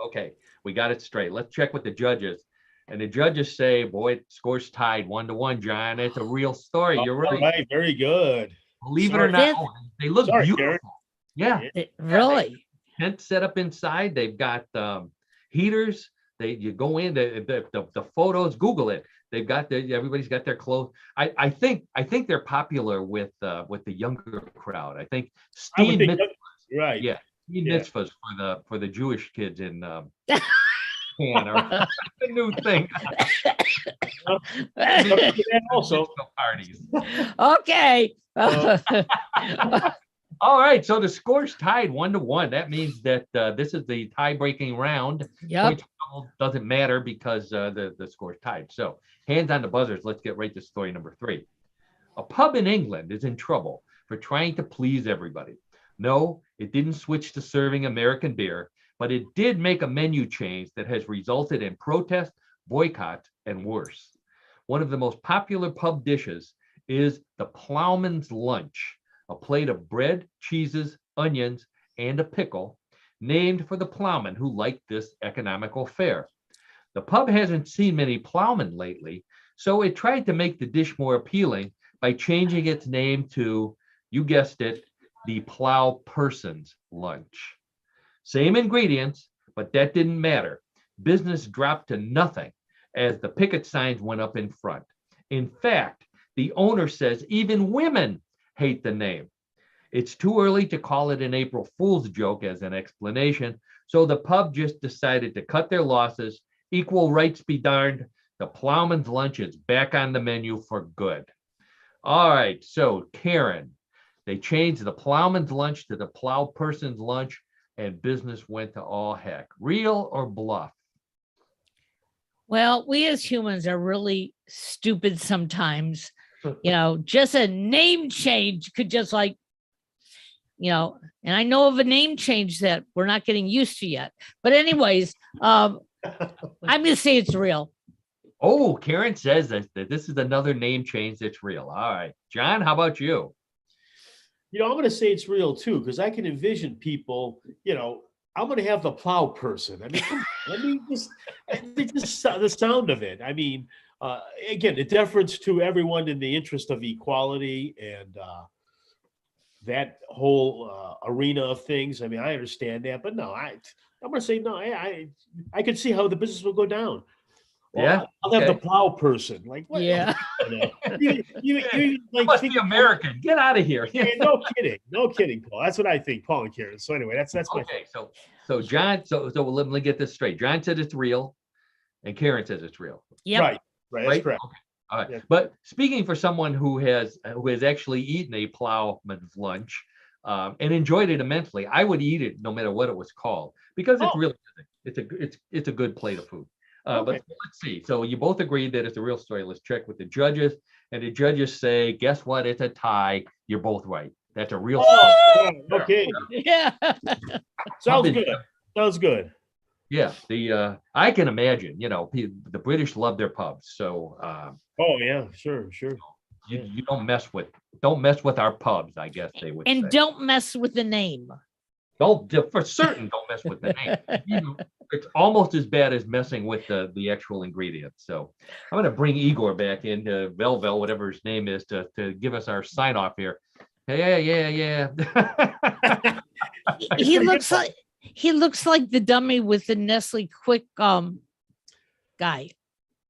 Okay, we got it straight. Let's check with the judges. And the judges say, boy, it scores tied 1-1, John. It's a real story. You're right. All right, very good. Believe it or not, they look Sorry, beautiful. Karen. Yeah. Really? Tent set up inside. They've got heaters. You go in the photos. Google it. They've got everybody's got their clothes. I think they're popular with the younger crowd. I think steam mitzvahs, right. yeah, steam mitzvahs for the Jewish kids in Japan are a new thing. Also, parties. Okay. All right, so the score's tied 1-1. That means that this is the tie-breaking round. Yep. Point total doesn't matter because the score's tied. So hands on the buzzers. Let's get right to story number 3. A pub in England is in trouble for trying to please everybody. No, it didn't switch to serving American beer, but it did make a menu change that has resulted in protests, boycotts, and worse. One of the most popular pub dishes is the Plowman's Lunch, a plate of bread, cheeses, onions, and a pickle, named for the plowman who liked this economical fare. The pub hasn't seen many plowmen lately, so it tried to make the dish more appealing by changing its name to, you guessed it, the Plow Person's Lunch. Same ingredients, but that didn't matter. Business dropped to nothing as the picket signs went up in front. In fact, the owner says even women hate the name. It's too early to call it an April Fool's joke as an explanation, so the pub just decided to cut their losses. Equal rights be darned. The Plowman's Lunch is back on the menu for good. All right, so Karen, they changed the Plowman's Lunch to the Plow Person's Lunch. and business went to all heck. Real or bluff? Well, we as humans are really stupid sometimes. Just a name change could just and I know of a name change that we're not getting used to yet. But anyways, I'm going to say it's real. Oh, Karen says that this is another name change that's real. All right. John, how about you? I'm going to say it's real too, because I can envision people, I'm going to have the plow person. Just the sound of it. Again, the deference to everyone in the interest of equality and that whole arena of things. I understand that, but no, I'm going to say no. I could see how the business will go down. Well, yeah, I'll have the plow person. Like, what? Yeah. You must be American. Get out of here. No kidding, Paul. That's what I think, Paul and Karen. So anyway, that's my okay. So John, so let me get this straight. John said it's real, and Karen says it's real. Yep. Right. That's correct. Okay. All right. Yeah. But speaking for someone who has actually eaten a plowman's lunch and enjoyed it immensely, I would eat it no matter what it was called, because it's really it's a good plate of food. But let's see. So you both agreed that it's a real story. Let's check with the judges. And the judges say, guess what? It's a tie. You're both right. That's a real story. Okay. Yeah. Sounds good. Yeah. I can imagine, the British love their pubs. So oh yeah, sure. You don't mess with our pubs, I guess they would say. And don't mess with the name. For certain, don't mess with the name. It's almost as bad as messing with the actual ingredients. So I'm going to bring Igor back in, Velvel, whatever his name is, to give us our sign off here. Yeah. He looks like the dummy with the Nestle Quick guy.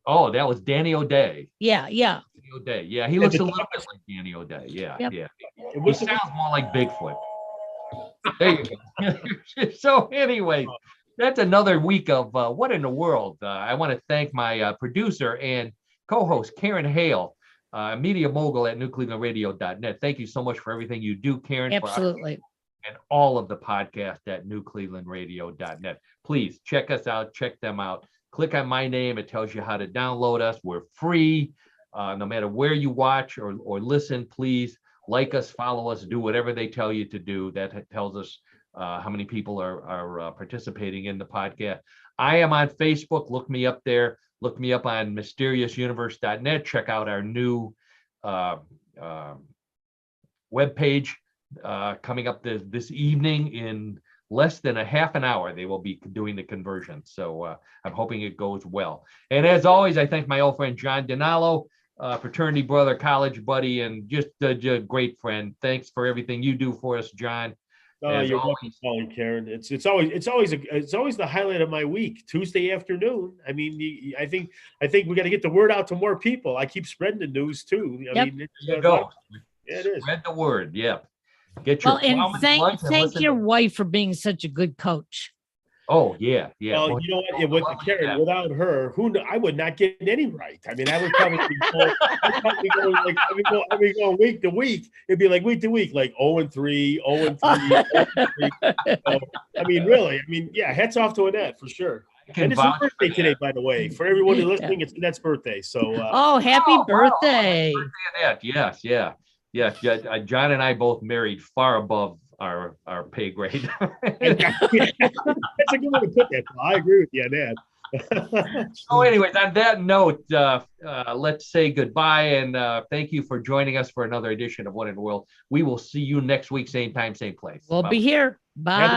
Oh, that was Danny O'Day. Yeah. Danny O'Day. Yeah, he looks a little bit like Danny O'Day. Yeah, Yep. Yeah. He sounds more like Bigfoot. There you go. So anyway, that's another week of What in the World. I want to thank my producer and co-host, Karen Hale, media mogul at newclevelandradio.net. Thank you so much for everything you do, Karen. Absolutely. And all of the podcast at newclevelandradio.net. Please check us out. Check them out. Click on my name. It tells you how to download us. We're free. No matter where you watch or listen, please like us, follow us, do whatever they tell you to do. That tells us how many people are participating in the podcast. I am on Facebook. Look me up there. Look me up on mysteriousuniverse.net. Check out our new webpage coming up this evening. In less than a half an hour, they will be doing the conversion. So I'm hoping it goes well. And as always, I thank my old friend, John DiNallo, fraternity brother, college buddy, and just a great friend. Thanks for everything you do for us, John. You're welcome, Paul and Karen. It's always the highlight of my week. Tuesday afternoon. I think we got to get the word out to more people. I keep spreading the news too. Yep. There you go. Yeah, it is. Spread the word. Yep. Get your and thank your wife for being such a good coach. Oh yeah. Well, you know what? With Karen, without her, I would not get any right. I would probably go week to week. It'd be like week to week, like 0-3, 0-3, 0-3. Really. Yeah. Hats off to Annette for sure. And it's her birthday today, by the way. For everyone who's listening, it's Annette's birthday. So. Happy birthday! Wow. Annette. Yes. John and I both married far above our pay grade. That's a good way to put that. I agree with you on that. So anyways, on that note, let's say goodbye and thank you for joining us for another edition of What in the World. We will see you next week, same time, same place. We'll be here. Bye.